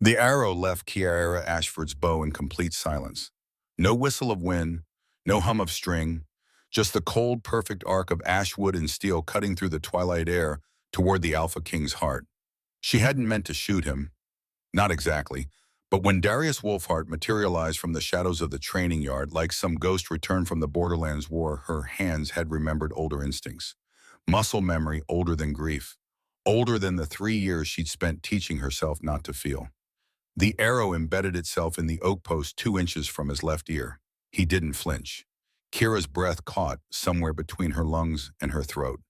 The arrow left Kiara Ashford's bow in complete silence. No whistle of wind, no hum of string, just the cold, perfect arc of ash wood and steel cutting through the twilight air toward the Alpha King's heart. She hadn't meant to shoot him, not exactly, but when Darius Wolfhart materialized from the shadows of the training yard like some ghost returned from the Borderlands War, her hands had remembered older instincts. Muscle memory older than grief, older than the 3 years she'd spent teaching herself not to feel. The arrow embedded itself in the oak post 2 inches from his left ear. He didn't flinch. Kira's breath caught somewhere between her lungs and her throat.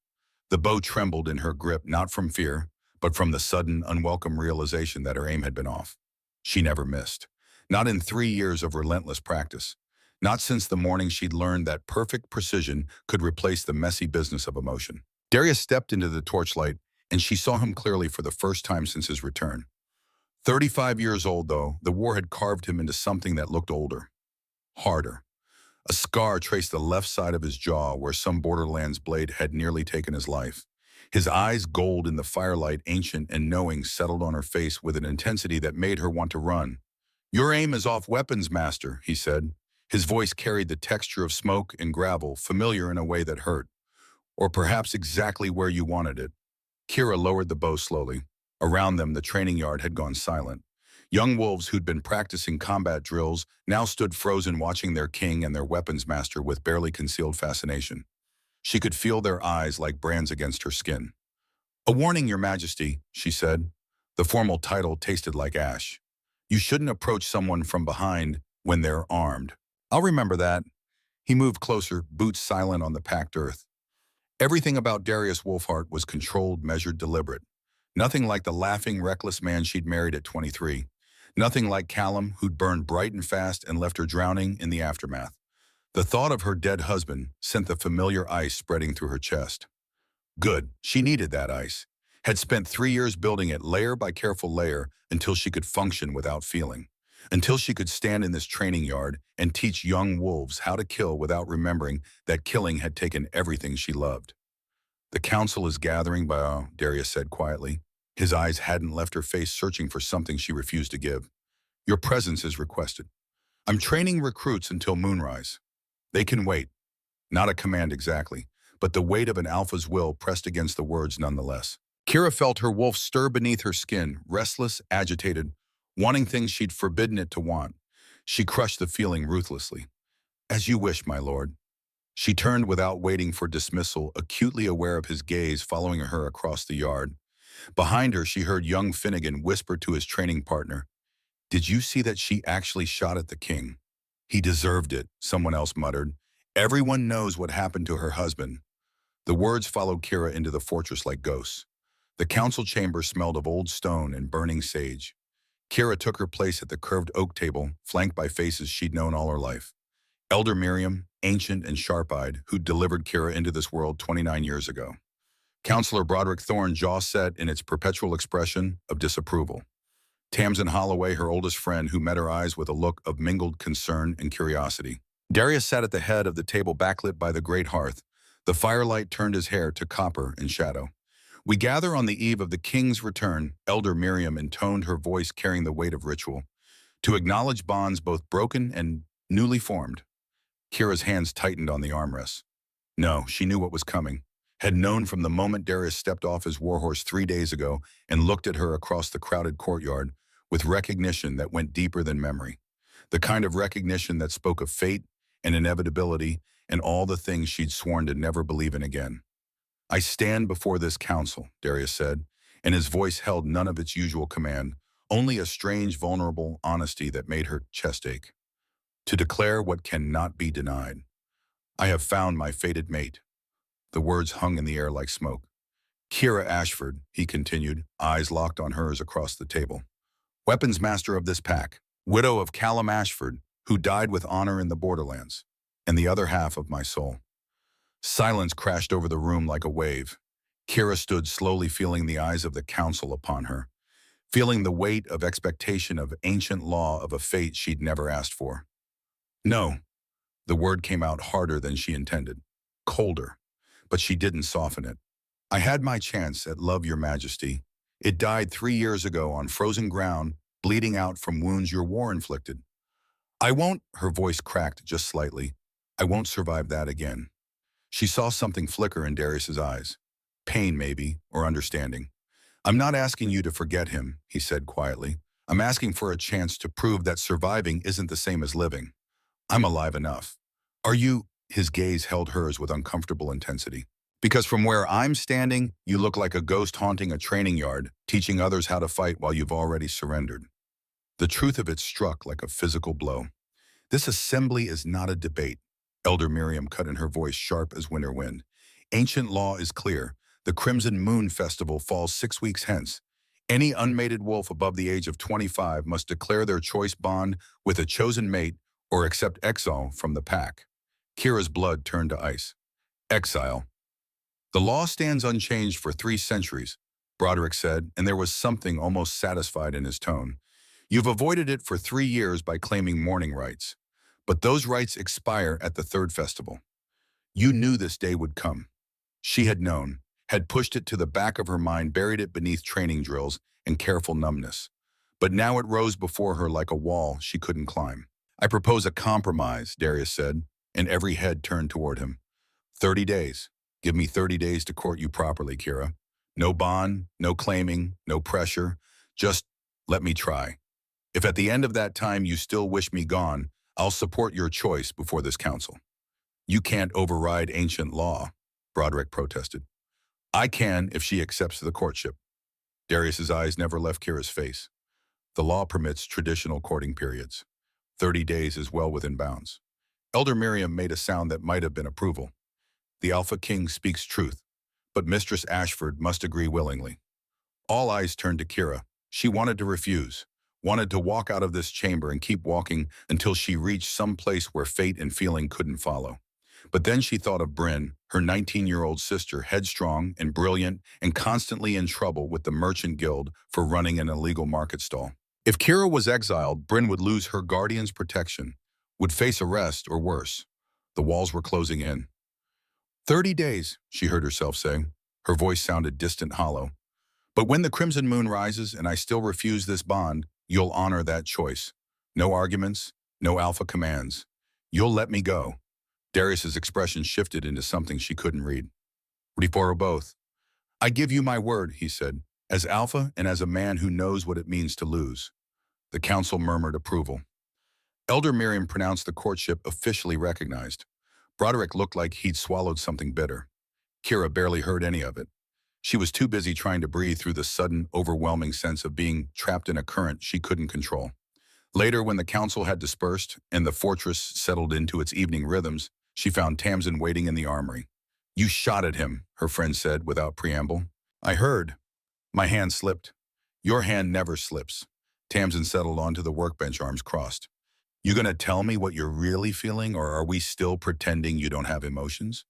The bow trembled in her grip, not from fear, but from the sudden, unwelcome realization that her aim had been off. She never missed. Not in 3 years of relentless practice. Not since the morning she'd learned that perfect precision could replace the messy business of emotion. Darius stepped into the torchlight, and she saw him clearly for the first time since his return. 35 years old, though, the war had carved him into something that looked older, harder. A scar traced the left side of his jaw where some Borderlands blade had nearly taken his life. His eyes, gold in the firelight, ancient and knowing, settled on her face with an intensity that made her want to run. "Your aim is off, weapons master," he said. His voice carried the texture of smoke and gravel, familiar in a way that hurt. "Or perhaps exactly where you wanted it." Kira lowered the bow slowly. Around them, the training yard had gone silent. Young wolves who'd been practicing combat drills now stood frozen, watching their king and their weapons master with barely concealed fascination. She could feel their eyes like brands against her skin. "A warning, Your Majesty," she said. The formal title tasted like ash. "You shouldn't approach someone from behind when they're armed." "I'll remember that." He moved closer, boots silent on the packed earth. Everything about Darius Wolfhart was controlled, measured, deliberate. Nothing like the laughing, reckless man she'd married at 23. Nothing like Callum, who'd burned bright and fast and left her drowning in the aftermath. The thought of her dead husband sent the familiar ice spreading through her chest. Good, she needed that ice. Had spent 3 years building it layer by careful layer until she could function without feeling. Until she could stand in this training yard and teach young wolves how to kill without remembering that killing had taken everything she loved. "The council is gathering by," Darius said quietly. His eyes hadn't left her face, searching for something she refused to give. "Your presence is requested. I'm training recruits until moonrise. They can wait." Not a command exactly, but the weight of an alpha's will pressed against the words nonetheless. Kira felt her wolf stir beneath her skin, restless, agitated, wanting things she'd forbidden it to want. She crushed the feeling ruthlessly. "As you wish, my lord." She turned without waiting for dismissal, acutely aware of his gaze following her across the yard. Behind her, she heard young Finnegan whisper to his training partner, "Did you see that she actually shot at the king?" "He deserved it," someone else muttered. "Everyone knows what happened to her husband." The words followed Kira into the fortress like ghosts. The council chamber smelled of old stone and burning sage. Kira took her place at the curved oak table, flanked by faces she'd known all her life. Elder Miriam, ancient and sharp-eyed, who'd delivered Kira into this world 29 years ago. Counselor Broderick Thorne, jaw set in its perpetual expression of disapproval. Tamsin Holloway, her oldest friend, who met her eyes with a look of mingled concern and curiosity. Darius sat at the head of the table, backlit by the great hearth. The firelight turned his hair to copper and shadow. "We gather on the eve of the king's return," Elder Miriam intoned, her voice carrying the weight of ritual, "to acknowledge bonds both broken and newly formed." Kira's hands tightened on the armrests. No, she knew what was coming. Had known from the moment Darius stepped off his warhorse 3 days ago and looked at her across the crowded courtyard with recognition that went deeper than memory. The kind of recognition that spoke of fate and inevitability and all the things she'd sworn to never believe in again. "I stand before this council," Darius said, and his voice held none of its usual command, only a strange, vulnerable honesty that made her chest ache. "To declare what cannot be denied. I have found my fated mate." The words hung in the air like smoke. "Kira Ashford," he continued, eyes locked on hers across the table. "Weapons master of this pack, widow of Callum Ashford, who died with honor in the Borderlands, and the other half of my soul." Silence crashed over the room like a wave. Kira stood slowly, feeling the eyes of the council upon her, feeling the weight of expectation, of ancient law, of a fate she'd never asked for. "No." The word came out harder than she intended, colder, but she didn't soften it. "I had my chance at love, Your Majesty. It died 3 years ago on frozen ground, bleeding out from wounds your war inflicted. I won't, her voice cracked just slightly. I won't survive that again. She saw something flicker in Darius's eyes. Pain, maybe, or understanding. I'm not asking you to forget him, he said quietly. I'm asking for a chance to prove that surviving isn't the same as living. I'm alive enough. Are you? His gaze held hers with uncomfortable intensity. Because from where I'm standing, you look like a ghost haunting a training yard, teaching others how to fight while you've already surrendered. The truth of it struck like a physical blow. This assembly is not a debate. Elder Miriam cut in, her voice sharp as winter wind. Ancient law is clear. The Crimson Moon Festival falls 6 weeks hence. Any unmated wolf above the age of 25 must declare their choice bond with a chosen mate or accept exile from the pack. Kira's blood turned to ice. Exile. The law stands unchanged for 3 centuries, Broderick said, and there was something almost satisfied in his tone. You've avoided it for 3 years by claiming mourning rights. But those rights expire at the 3rd festival. You knew this day would come. She had known, had pushed it to the back of her mind, buried it beneath training drills and careful numbness. But now it rose before her like a wall she couldn't climb. I propose a compromise, Darius said, and every head turned toward him. 30 days. Give me 30 days to court you properly, Kira. No bond, no claiming, no pressure. Just let me try. If at the end of that time you still wish me gone, I'll support your choice before this council. You can't override ancient law, Broderick protested. I can if she accepts the courtship. Darius's eyes never left Kira's face. The law permits traditional courting periods. 30 days is well within bounds. Elder Miriam made a sound that might have been approval. The Alpha King speaks truth, but Mistress Ashford must agree willingly. All eyes turned to Kira. She wanted to refuse, wanted to walk out of this chamber and keep walking until she reached some place where fate and feeling couldn't follow. But then she thought of Bryn, her 19-year-old sister, headstrong and brilliant and constantly in trouble with the Merchant Guild for running an illegal market stall. If Kira was exiled, Bryn would lose her guardian's protection, would face arrest or worse. The walls were closing in. 30 days, she heard herself say. Her voice sounded distant, hollow. But when the crimson moon rises and I still refuse this bond, you'll honor that choice. No arguments, no alpha commands. You'll let me go. Darius's expression shifted into something she couldn't read. Ready for both? I give you my word, he said, as alpha and as a man who knows what it means to lose. The council murmured approval. Elder Miriam pronounced the courtship officially recognized. Broderick looked like he'd swallowed something bitter. Kira barely heard any of it. She was too busy trying to breathe through the sudden, overwhelming sense of being trapped in a current she couldn't control. Later, when the council had dispersed and the fortress settled into its evening rhythms, she found Tamsin waiting in the armory. You shot at him, her friend said without preamble. I heard. My hand slipped. Your hand never slips. Tamsin settled onto the workbench, arms crossed. You gonna tell me what you're really feeling, or are we still pretending you don't have emotions?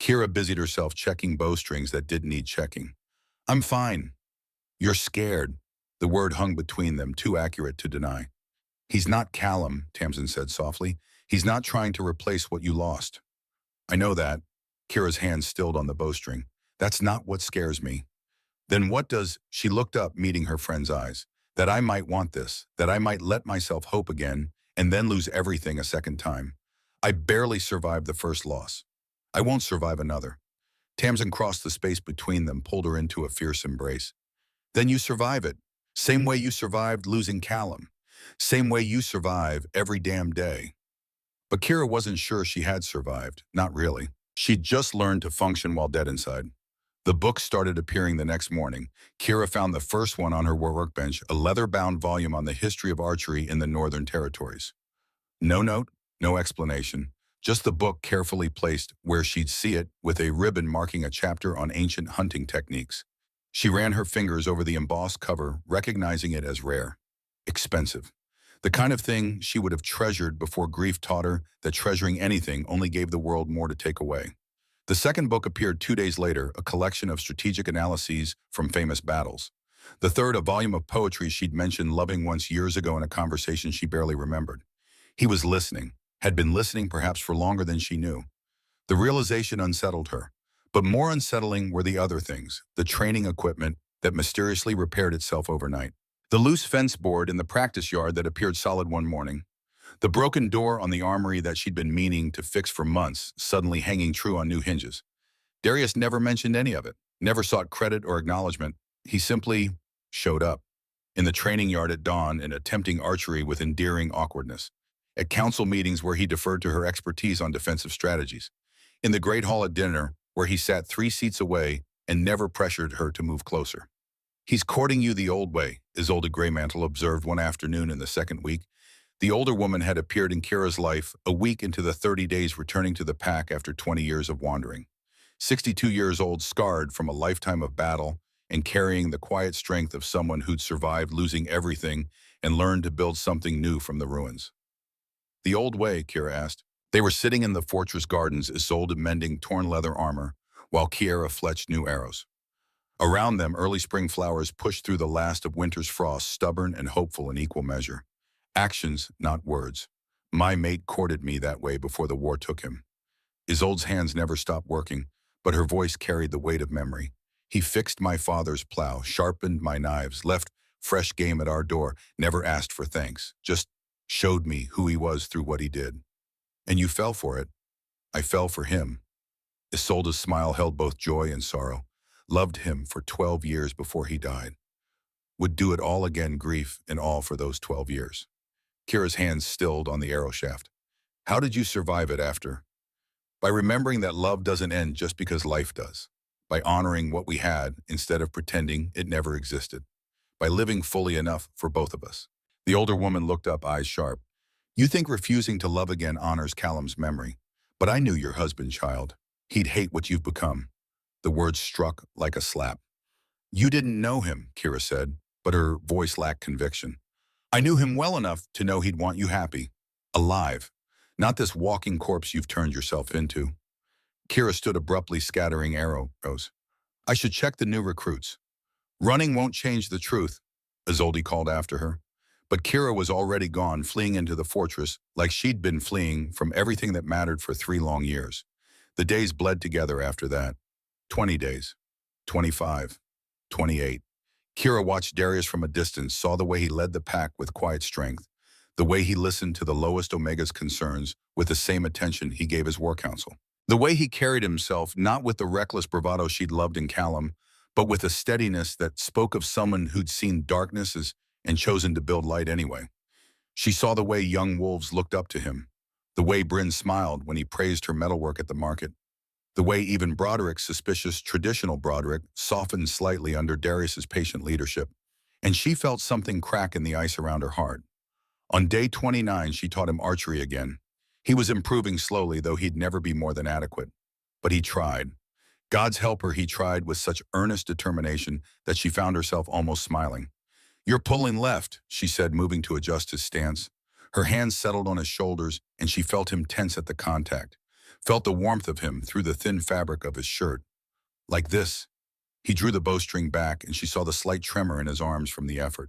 Kira busied herself checking bowstrings that didn't need checking. I'm fine. You're scared. The word hung between them, too accurate to deny. He's not Callum, Tamsin said softly. He's not trying to replace what you lost. I know that. Kira's hand stilled on the bowstring. That's not what scares me. Then what does? She looked up, meeting her friend's eyes. That I might want this, that I might let myself hope again, and then lose everything a second time. I barely survived the first loss. I won't survive another. Tamsin crossed the space between them, pulled her into a fierce embrace. Then you survive it. Same way you survived losing Callum. Same way you survive every damn day. But Kira wasn't sure she had survived. Not really. She'd just learned to function while dead inside. The books started appearing the next morning. Kira found the first one on her workbench, a leather-bound volume on the history of archery in the Northern Territories. No note, no explanation, just the book carefully placed where she'd see it, with a ribbon marking a chapter on ancient hunting techniques. She ran her fingers over the embossed cover, recognizing it as rare. Expensive. The kind of thing she would have treasured before grief taught her that treasuring anything only gave the world more to take away. The second book appeared 2 days later, a collection of strategic analyses from famous battles. The third, a volume of poetry she'd mentioned loving once years ago in a conversation she barely remembered. He was listening, had been listening perhaps for longer than she knew. The realization unsettled her. But more unsettling were the other things, the training equipment that mysteriously repaired itself overnight. The loose fence board in the practice yard that appeared solid one morning. The broken door on the armory that she'd been meaning to fix for months, suddenly hanging true on new hinges. Darius never mentioned any of it, never sought credit or acknowledgement. He simply showed up. In the training yard at dawn and attempting archery with endearing awkwardness. At council meetings where he deferred to her expertise on defensive strategies. In the great hall at dinner where he sat 3 seats away and never pressured her to move closer. He's courting you the old way, Isolde Greymantle observed one afternoon in the second week. The older woman had appeared in Kira's life a week into the 30 days returning to the pack after 20 years of wandering. 62 years old, scarred from a lifetime of battle and carrying the quiet strength of someone who'd survived losing everything and learned to build something new from the ruins. The old way, Kira asked. They were sitting in the fortress gardens, Isolde mending torn leather armor, while Kira fletched new arrows. Around them, early spring flowers pushed through the last of winter's frost, stubborn and hopeful in equal measure. Actions, not words. My mate courted me that way before the war took him. Isolde's hands never stopped working, but her voice carried the weight of memory. He fixed my father's plow, sharpened my knives, left fresh game at our door, never asked for thanks, just showed me who he was through what he did. And you fell for it. I fell for him. Isolde's smile held both joy and sorrow. Loved him for 12 years before he died. Would do it all again, grief and all for those 12 years. Kira's hands stilled on the arrow shaft. How did you survive it after? By remembering that love doesn't end just because life does. By honoring what we had instead of pretending it never existed. By living fully enough for both of us. The older woman looked up, eyes sharp. You think refusing to love again honors Callum's memory, but I knew your husband, child. He'd hate what you've become. The words struck like a slap. You didn't know him, Kira said, but her voice lacked conviction. I knew him well enough to know he'd want you happy, alive, not this walking corpse you've turned yourself into. Kira stood abruptly, scattering arrows. I should check the new recruits. Running won't change the truth, Isolde called after her. But Kira was already gone, fleeing into the fortress like she'd been fleeing from everything that mattered for 3 long years. The days bled together after that. 20 days, 25, 28. Kira watched Darius from a distance, saw the way he led the pack with quiet strength, the way he listened to the lowest Omega's concerns with the same attention he gave his war council, the way he carried himself not with the reckless bravado she'd loved in Callum, but with a steadiness that spoke of someone who'd seen darknesses and chosen to build light anyway. She saw the way young wolves looked up to him, the way Bryn smiled when he praised her metalwork at the market, the way even Broderick's suspicious traditional Broderick softened slightly under Darius's patient leadership, and she felt something crack in the ice around her heart. On day 29, she taught him archery again. He was improving slowly, though he'd never be more than adequate. But he tried. God's helper, he tried with such earnest determination that she found herself almost smiling. You're pulling left, she said, moving to adjust his stance. Her hands settled on his shoulders, and she felt him tense at the contact. Felt the warmth of him through the thin fabric of his shirt. Like this. He drew the bowstring back, and she saw the slight tremor in his arms from the effort.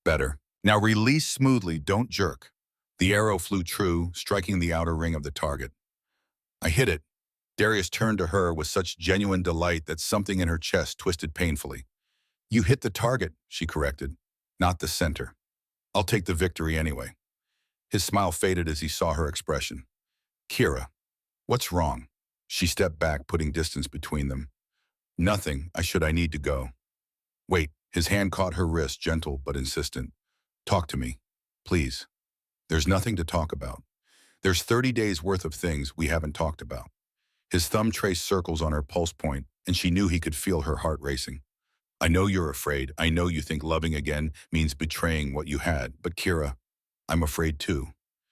Better. Now release smoothly, don't jerk. The arrow flew true, striking the outer ring of the target. I hit it. Darius turned to her with such genuine delight that something in her chest twisted painfully. You hit the target, she corrected, not the center. I'll take the victory anyway. His smile faded as he saw her expression. Kira. What's wrong? She stepped back, putting distance between them. Nothing. I need to go. Wait. His hand caught her wrist, gentle but insistent. Talk to me, please. There's nothing to talk about. There's 30 days worth of things we haven't talked about. His thumb traced circles on her pulse point, and she knew he could feel her heart racing. I know you're afraid. I know you think loving again means betraying what you had. But Kira, I'm afraid too.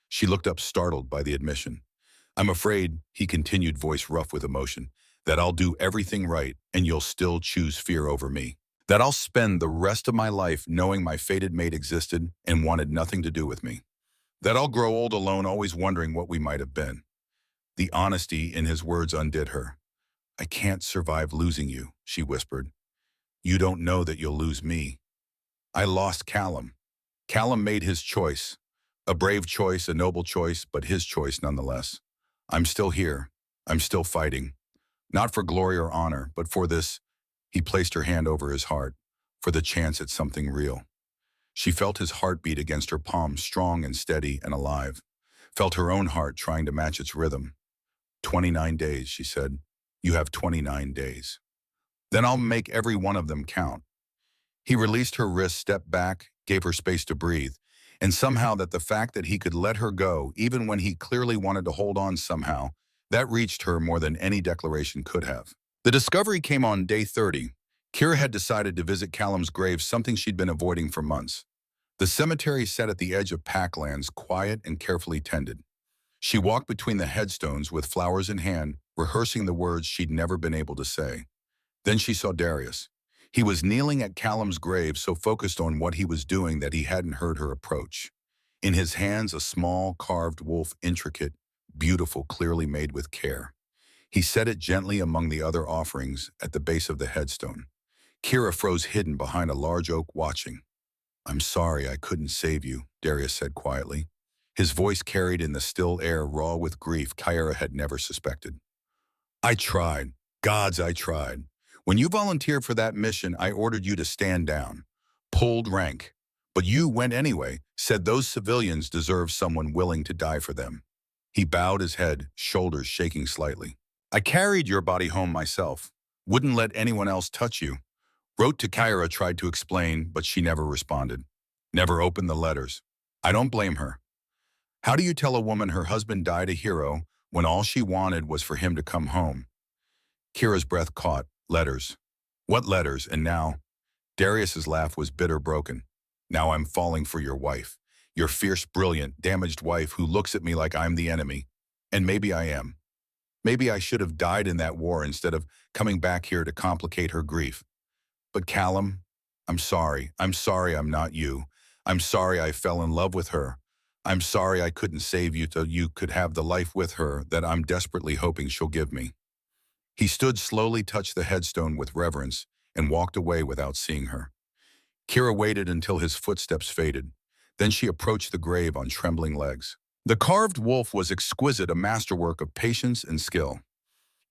She looked up, startled by the admission. I'm afraid, he continued, voice rough with emotion, that I'll do everything right and you'll still choose fear over me. That I'll spend the rest of my life knowing my fated mate existed and wanted nothing to do with me. That I'll grow old alone, always wondering what we might have been. The honesty in his words undid her. I can't survive losing you, she whispered. You don't know that you'll lose me. I lost Callum. Callum made his choice. A brave choice, a noble choice, but his choice nonetheless. I'm still here. I'm still fighting. Not for glory or honor, but for this, he placed her hand over his heart, for the chance at something real. She felt his heartbeat against her palm, strong and steady and alive. Felt her own heart trying to match its rhythm. 29 days, she said. You have 29 days. Then I'll make every one of them count. He released her wrist, stepped back, gave her space to breathe, and somehow that the fact that he could let her go, even when he clearly wanted to hold on somehow, that reached her more than any declaration could have. The discovery came on day 30. Kira had decided to visit Callum's grave, something she'd been avoiding for months. The cemetery sat at the edge of packlands, quiet and carefully tended. She walked between the headstones with flowers in hand, rehearsing the words she'd never been able to say. Then she saw Darius. He was kneeling at Callum's grave, so focused on what he was doing that he hadn't heard her approach. In his hands, a small, carved wolf, intricate, beautiful, clearly made with care. He set it gently among the other offerings at the base of the headstone. Kira froze hidden behind a large oak, watching. I'm sorry I couldn't save you, Darius said quietly. His voice carried in the still air, raw with grief Kira had never suspected. I tried. Gods, I tried. When you volunteered for that mission, I ordered you to stand down. Pulled rank. But you went anyway, said those civilians deserve someone willing to die for them. He bowed his head, shoulders shaking slightly. I carried your body home myself. Wouldn't let anyone else touch you. Wrote to Kyra, tried to explain, but she never responded. Never opened the letters. I don't blame her. How do you tell a woman her husband died a hero when all she wanted was for him to come home? Kira's breath caught. Letters. What letters? And now? Darius's laugh was bitter, broken. Now I'm falling for your wife. Your fierce, brilliant, damaged wife who looks at me like I'm the enemy. And maybe I am. Maybe I should have died in that war instead of coming back here to complicate her grief. But Callum, I'm sorry. I'm sorry I'm not you. I'm sorry I fell in love with her. I'm sorry I couldn't save you so you could have the life with her that I'm desperately hoping she'll give me. He stood slowly, touched the headstone with reverence, and walked away without seeing her. Kira waited until his footsteps faded. Then she approached the grave on trembling legs. The carved wolf was exquisite, a masterwork of patience and skill.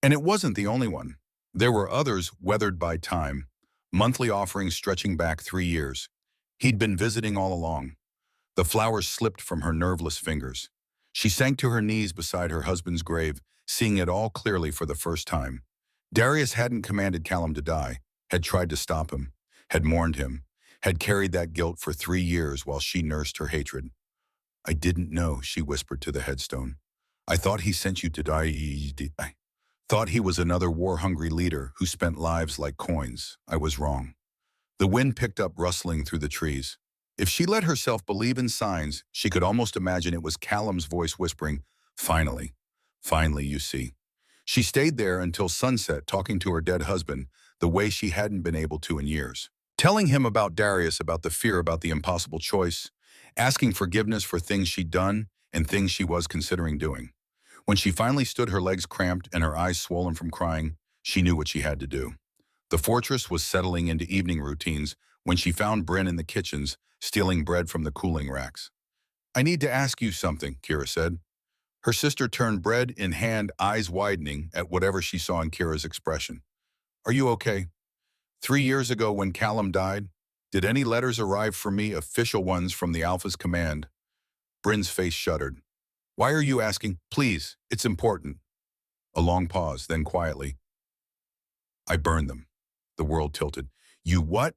And it wasn't the only one. There were others weathered by time, monthly offerings stretching back 3 years. He'd been visiting all along. The flowers slipped from her nerveless fingers. She sank to her knees beside her husband's grave, seeing it all clearly for the first time. Darius hadn't commanded Callum to die, had tried to stop him, had mourned him, had carried that guilt for 3 years while she nursed her hatred. I didn't know, she whispered to the headstone. I thought he sent you to die. I thought he was another war-hungry leader who spent lives like coins. I was wrong. The wind picked up, rustling through the trees. If she let herself believe in signs, she could almost imagine it was Callum's voice whispering, finally, finally, you see. She stayed there until sunset, talking to her dead husband the way she hadn't been able to in years. Telling him about Darius, about the fear, about the impossible choice, asking forgiveness for things she'd done and things she was considering doing. When she finally stood, her legs cramped and her eyes swollen from crying, she knew what she had to do. The fortress was settling into evening routines when she found Bryn in the kitchens, stealing bread from the cooling racks. I need to ask you something, Kira said. Her sister turned, bread in hand, eyes widening at whatever she saw in Kira's expression. Are you okay? 3 years ago when Callum died, did any letters arrive for me, official ones from the Alpha's command? Bryn's face shuddered. Why are you asking? Please, it's important. A long pause, then quietly. I burned them. The world tilted. You what?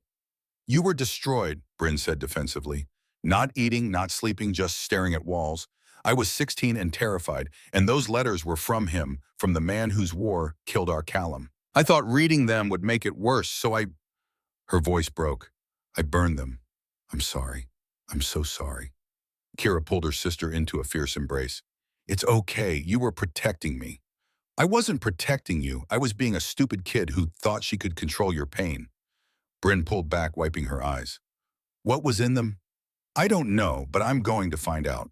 You were destroyed, Bryn said defensively. Not eating, not sleeping, just staring at walls. I was 16 and terrified, and those letters were from him, from the man whose war killed our Callum. I thought reading them would make it worse, so I... Her voice broke. I burned them. I'm sorry. I'm so sorry. Kira pulled her sister into a fierce embrace. It's okay. You were protecting me. I wasn't protecting you. I was being a stupid kid who thought she could control your pain. Bryn pulled back, wiping her eyes. What was in them? I don't know, but I'm going to find out.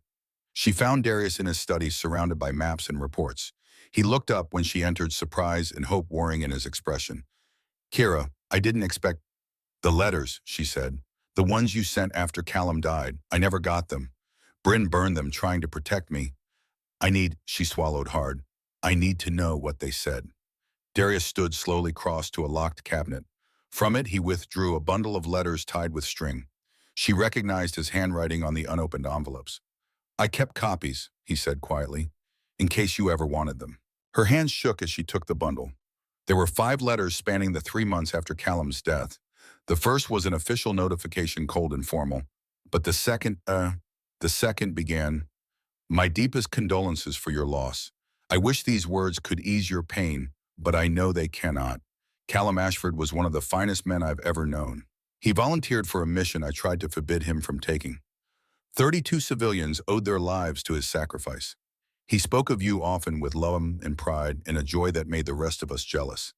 She found Darius in his study, surrounded by maps and reports. He looked up when she entered, surprise and hope warring in his expression. Kira, I didn't expect... The letters, she said. The ones you sent after Callum died. I never got them. Bryn burned them, trying to protect me. She swallowed hard. I need to know what they said. Darius stood slowly, crossed to a locked cabinet. From it, he withdrew a bundle of letters tied with string. She recognized his handwriting on the unopened envelopes. "I kept copies," he said quietly, "in case you ever wanted them." Her hands shook as she took the bundle. There were 5 letters spanning the 3 months after Callum's death. The first was an official notification, cold and formal. But the second began, "My deepest condolences for your loss. I wish these words could ease your pain, but I know they cannot. Callum Ashford was one of the finest men I've ever known. He volunteered for a mission I tried to forbid him from taking. 32 civilians owed their lives to his sacrifice. He spoke of you often with love and pride and a joy that made the rest of us jealous.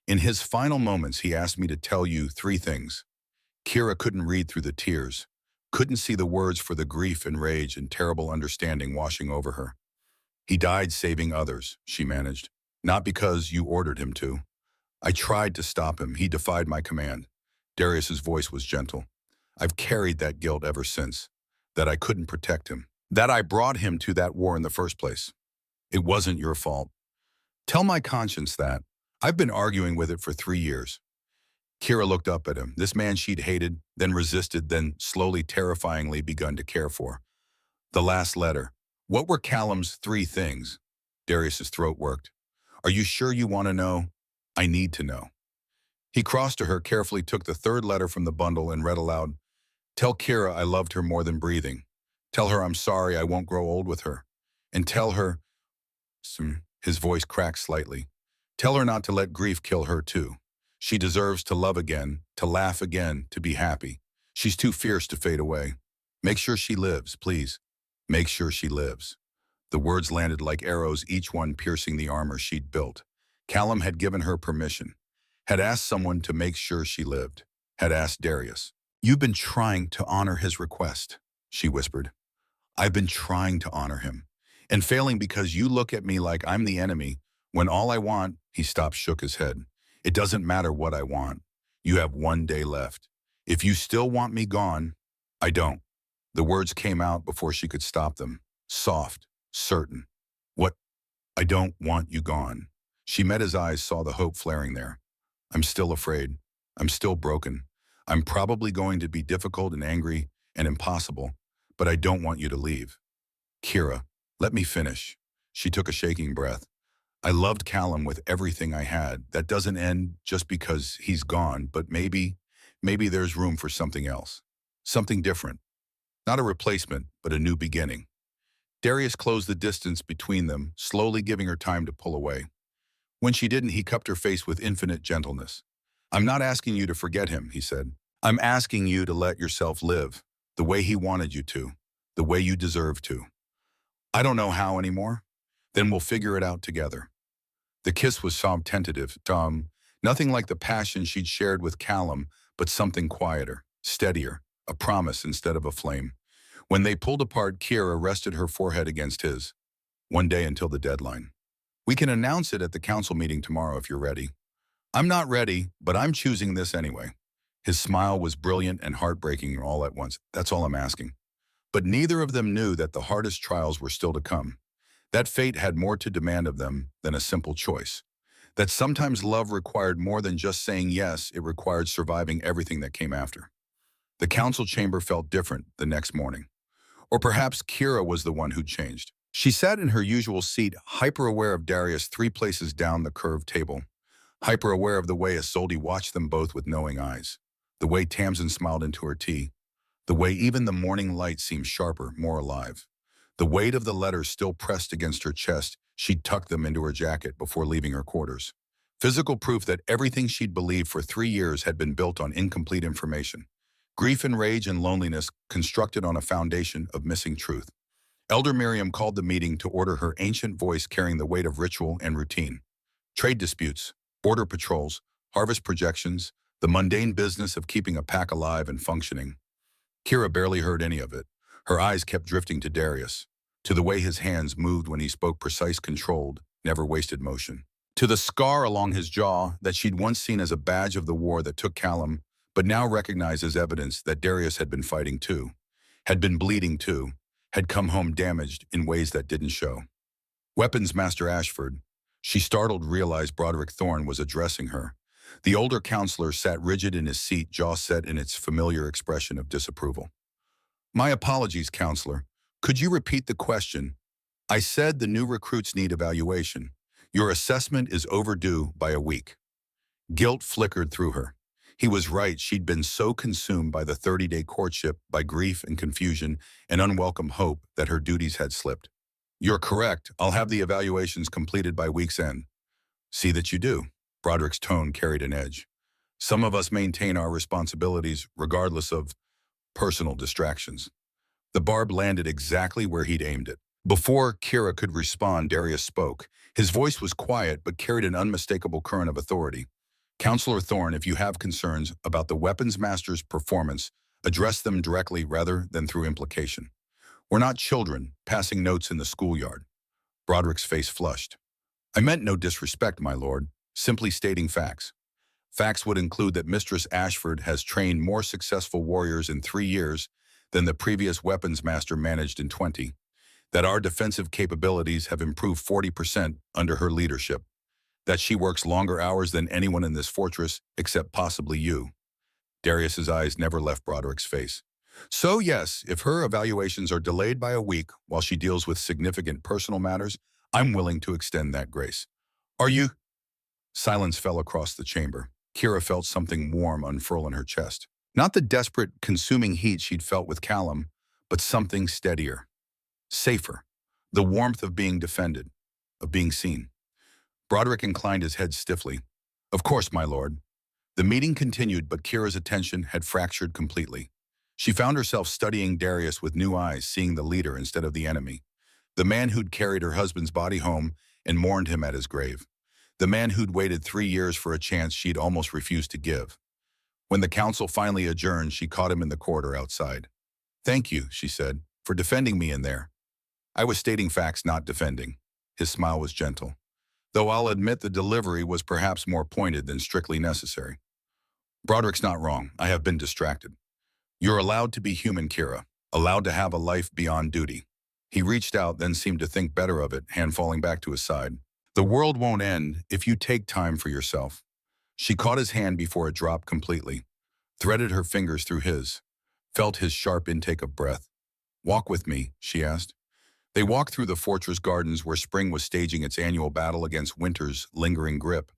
In his final moments, he asked me to tell you 3 things. Kira couldn't read through the tears, couldn't see the words for the grief and rage and terrible understanding washing over her. He died saving others," she managed, "not because you ordered him to. I tried to stop him. He defied my command." Darius's voice was gentle. "I've carried that guilt ever since, that I couldn't protect him, that I brought him to that war in the first place. It wasn't your fault. Tell my conscience that. I've been arguing with it for 3 years." Kira looked up at him, this man she'd hated, then resisted, then slowly, terrifyingly begun to care for. The last letter. What were Callum's 3 things? Darius's throat worked. "Are you sure you want to know?" "I need to know." He crossed to her, carefully took the 3rd letter from the bundle and read aloud, "Tell Kira I loved her more than breathing. Tell her I'm sorry I won't grow old with her. And tell her," his voice cracked slightly, "tell her not to let grief kill her too. She deserves to love again, to laugh again, to be happy. She's too fierce to fade away. Make sure she lives, please. Make sure she lives." The words landed like arrows, each one piercing the armor she'd built. Callum had given her permission, had asked someone to make sure she lived, had asked Darius. "You've been trying to honor his request," she whispered. "I've been trying to honor him, and failing because you look at me like I'm the enemy, when all I want," he stopped, shook his head. "It doesn't matter what I want. You have 1 day left. If you still want me gone, I don't." The words came out before she could stop them, soft, certain. "What? I don't want you gone." She met his eyes, saw the hope flaring there. "I'm still afraid. I'm still broken. I'm probably going to be difficult and angry and impossible, but I don't want you to leave." "Kira, let me finish." She took a shaking breath. "I loved Callum with everything I had. That doesn't end just because he's gone, but maybe there's room for something else. Something different. Not a replacement, but a new beginning." Darius closed the distance between them, slowly giving her time to pull away. When she didn't, he cupped her face with infinite gentleness. "I'm not asking you to forget him," he said. "I'm asking you to let yourself live, the way he wanted you to, the way you deserve to. I don't know how anymore. Then we'll figure it out together." The kiss was soft, tentative, nothing like the passion she'd shared with Callum, but something quieter, steadier, a promise instead of a flame. When they pulled apart, Kira rested her forehead against his. "1 day until the deadline. We can announce it at the council meeting tomorrow if you're ready." "I'm not ready, but I'm choosing this anyway." His smile was brilliant and heartbreaking all at once. "That's all I'm asking." But neither of them knew that the hardest trials were still to come. That fate had more to demand of them than a simple choice. That sometimes love required more than just saying yes, it required surviving everything that came after. The council chamber felt different the next morning. Or perhaps Kira was the one who changed. She sat in her usual seat, hyper-aware of Darius 3 places down the curved table, hyper-aware of the way Isolde watched them both with knowing eyes, the way Tamsin smiled into her tea, the way even the morning light seemed sharper, more alive. The weight of the letters still pressed against her chest, she'd tucked them into her jacket before leaving her quarters. Physical proof that everything she'd believed for 3 years had been built on incomplete information. Grief and rage and loneliness constructed on a foundation of missing truth. Elder Miriam called the meeting to order, her ancient voice carrying the weight of ritual and routine. Trade disputes, border patrols, harvest projections, the mundane business of keeping a pack alive and functioning. Kira barely heard any of it. Her eyes kept drifting to Darius, to the way his hands moved when he spoke, precise, controlled, never wasted motion. To the scar along his jaw that she'd once seen as a badge of the war that took Callum, but now recognized as evidence that Darius had been fighting too, had been bleeding too, had come home damaged in ways that didn't show. "Weapons Master Ashford." She, startled, realized Broderick Thorne was addressing her. The older counselor sat rigid in his seat, jaw set in its familiar expression of disapproval. My apologies, counselor. Could you repeat the question? I said the new recruits need evaluation. Your assessment is overdue by a week. Guilt flickered through her. He was right. She'd been so consumed by the 30-day courtship, by grief and confusion and unwelcome hope that her duties had slipped. You're correct. I'll have the evaluations completed by week's end. See that you do. Broderick's tone carried an edge. Some of us maintain our responsibilities regardless of personal distractions. The barb landed exactly where he'd aimed it. Before Kira could respond, Darius spoke. His voice was quiet but carried an unmistakable current of authority. Counselor Thorne, if you have concerns about the weapons master's performance, address them directly rather than through implication. We're not children passing notes in the schoolyard. Broderick's face flushed. I meant no disrespect, my lord, simply stating facts. Facts would include that Mistress Ashford has trained more successful warriors in 3 years than the previous weapons master managed in 20, that our defensive capabilities have improved 40% under her leadership, that she works longer hours than anyone in this fortress except possibly you. Darius's eyes never left Broderick's face. So yes, if her evaluations are delayed by a week while she deals with significant personal matters, I'm willing to extend that grace. Are you? Silence fell across the chamber. Kira felt something warm unfurl in her chest. Not the desperate, consuming heat she'd felt with Callum, but something steadier, safer. The warmth of being defended, of being seen. Broderick inclined his head stiffly. Of course, my lord. The meeting continued, but Kira's attention had fractured completely. She found herself studying Darius with new eyes, seeing the leader instead of the enemy. The man who'd carried her husband's body home and mourned him at his grave. The man who'd waited 3 years for a chance she'd almost refused to give. When the council finally adjourned, she caught him in the corridor outside. Thank you, she said, for defending me in there. I was stating facts, not defending. His smile was gentle, though I'll admit the delivery was perhaps more pointed than strictly necessary. Broderick's not wrong. I have been distracted. You're allowed to be human, Kira, allowed to have a life beyond duty. He reached out, then seemed to think better of it, hand falling back to his side. The world won't end if you take time for yourself. She caught his hand before it dropped completely, threaded her fingers through his, felt his sharp intake of breath. Walk with me, she asked. They walked through the fortress gardens where spring was staging its annual battle against winter's lingering grip.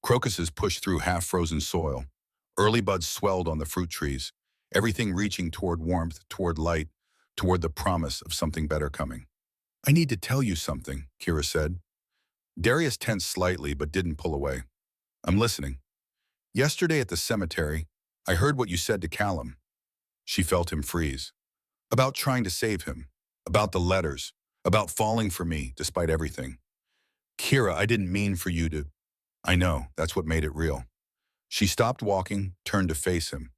Crocuses pushed through half-frozen soil. Early buds swelled on the fruit trees, everything reaching toward warmth, toward light, toward the promise of something better coming. I need to tell you something, Kira said. Darius tensed slightly but didn't pull away. I'm listening. Yesterday at the cemetery, I heard what you said to Callum. She felt him freeze. About trying to save him, about the letters, about falling for me despite everything. Kira, I didn't mean for you to... I know, that's what made it real. She stopped walking, turned to face him.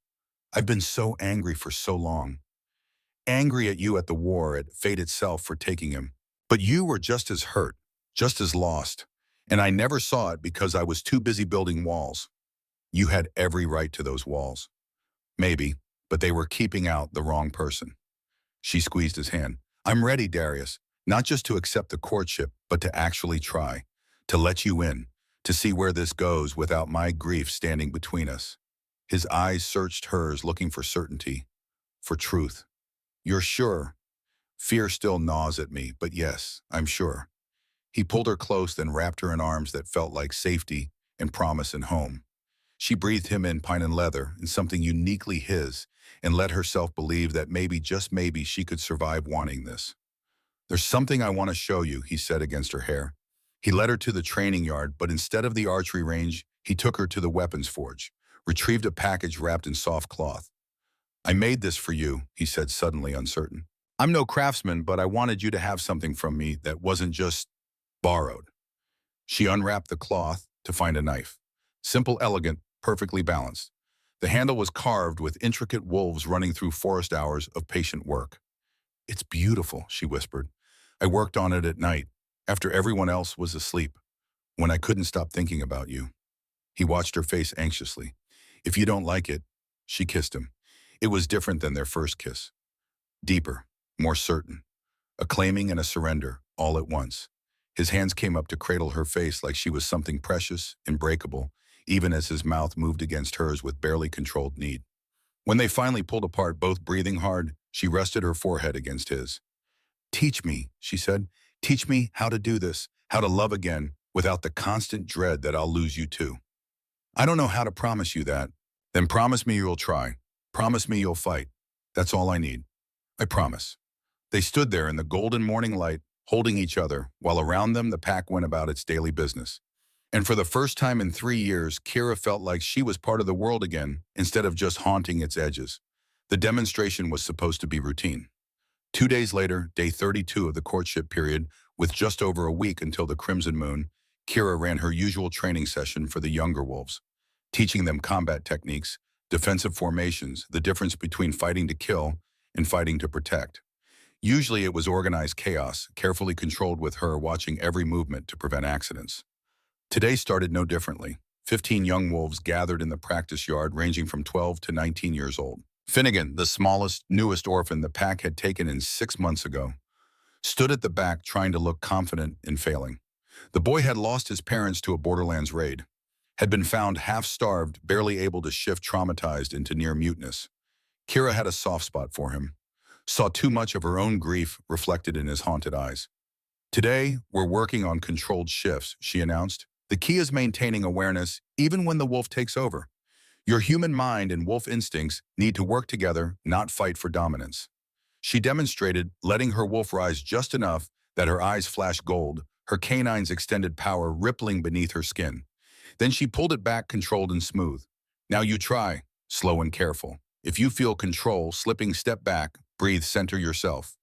I've been so angry for so long. Angry at you, at the war, at fate itself for taking him. But you were just as hurt, just as lost. And I never saw it because I was too busy building walls. You had every right to those walls. Maybe, but they were keeping out the wrong person. She squeezed his hand. I'm ready, Darius, not just to accept the courtship, but to actually try, to let you in, to see where this goes without my grief standing between us. His eyes searched hers, looking for certainty, for truth. You're sure? Fear still gnaws at me, but yes, I'm sure. He pulled her close, then wrapped her in arms that felt like safety and promise and home. She breathed him in, pine and leather, in something uniquely his, and let herself believe that maybe, just maybe, she could survive wanting this. There's something I want to show you, he said against her hair. He led her to the training yard, but instead of the archery range, he took her to the weapons forge, retrieved a package wrapped in soft cloth. I made this for you, he said, suddenly uncertain. I'm no craftsman, but I wanted you to have something from me that wasn't just borrowed. She unwrapped the cloth to find a knife. Simple, elegant, perfectly balanced. The handle was carved with intricate wolves running through forest hours of patient work. It's beautiful, she whispered. I worked on it at night, after everyone else was asleep, when I couldn't stop thinking about you. He watched her face anxiously. If you don't like it, she kissed him. It was different than their first kiss. Deeper, more certain. A claiming and a surrender, all at once. His hands came up to cradle her face like she was something precious, unbreakable, even as his mouth moved against hers with barely controlled need. When they finally pulled apart, both breathing hard, she rested her forehead against his. Teach me, she said. Teach me how to do this, how to love again, without the constant dread that I'll lose you too. I don't know how to promise you that. Then promise me you'll try. Promise me you'll fight. That's all I need. I promise. They stood there in the golden morning light, holding each other, while around them the pack went about its daily business. And for the first time in 3 years, Kira felt like she was part of the world again, instead of just haunting its edges. The demonstration was supposed to be routine. 2 days later, day 32 of the courtship period, with just over a week until the Crimson Moon, Kira ran her usual training session for the younger wolves, teaching them combat techniques, defensive formations, the difference between fighting to kill and fighting to protect. Usually it was organized chaos, carefully controlled with her watching every movement to prevent accidents. Today started no differently. 15 young wolves gathered in the practice yard ranging from 12 to 19 years old. Finnegan, the smallest, newest orphan the pack had taken in 6 months ago, stood at the back trying to look confident in failing. The boy had lost his parents to a Borderlands raid, had been found half-starved, barely able to shift, traumatized into near muteness. Kira had a soft spot for him, saw too much of her own grief reflected in his haunted eyes. Today, we're working on controlled shifts, she announced. The key is maintaining awareness even when the wolf takes over. Your human mind and wolf instincts need to work together, not fight for dominance. She demonstrated, letting her wolf rise just enough that her eyes flashed gold, her canines extended power rippling beneath her skin. Then she pulled it back, controlled and smooth. Now you try, slow and careful. If you feel control, slipping, step back, breathe, center yourself.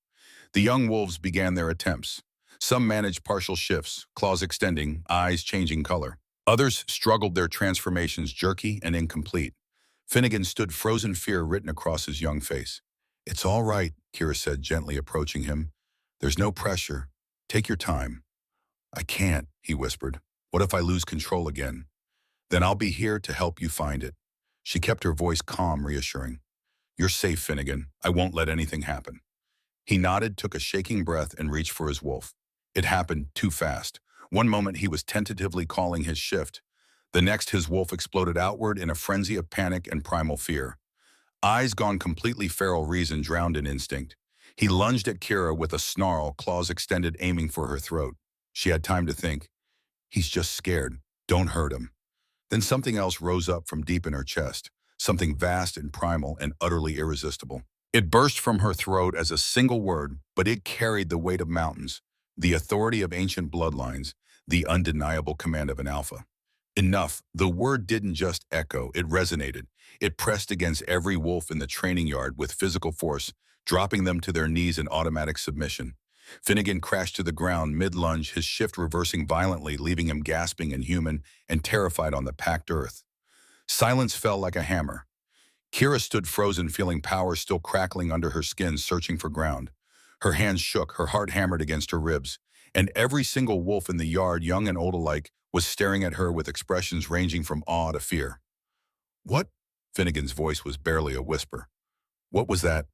The young wolves began their attempts. Some managed partial shifts, claws extending, eyes changing color. Others struggled, their transformations jerky and incomplete. Finnegan stood, frozen fear written across his young face. It's all right, Kira said, gently approaching him. There's no pressure. Take your time. I can't, he whispered. What if I lose control again? Then I'll be here to help you find it. She kept her voice calm, reassuring. You're safe, Finnegan. I won't let anything happen. He nodded, took a shaking breath, and reached for his wolf. It happened too fast. One moment he was tentatively calling his shift. The next his wolf exploded outward in a frenzy of panic and primal fear. Eyes gone completely feral, reason drowned in instinct. He lunged at Kira with a snarl, claws extended, aiming for her throat. She had time to think. He's just scared. Don't hurt him. Then something else rose up from deep in her chest, something vast and primal and utterly irresistible. It burst from her throat as a single word, but it carried the weight of mountains, the authority of ancient bloodlines, the undeniable command of an alpha. Enough. The word didn't just echo, it resonated. It pressed against every wolf in the training yard with physical force, dropping them to their knees in automatic submission. Finnegan crashed to the ground mid-lunge, his shift reversing violently, leaving him gasping, inhuman, and terrified on the packed earth. Silence fell like a hammer. Kira stood frozen, feeling power still crackling under her skin, searching for ground. Her hands shook, her heart hammered against her ribs, and every single wolf in the yard, young and old alike, was staring at her with expressions ranging from awe to fear. What? Finnegan's voice was barely a whisper. What was that?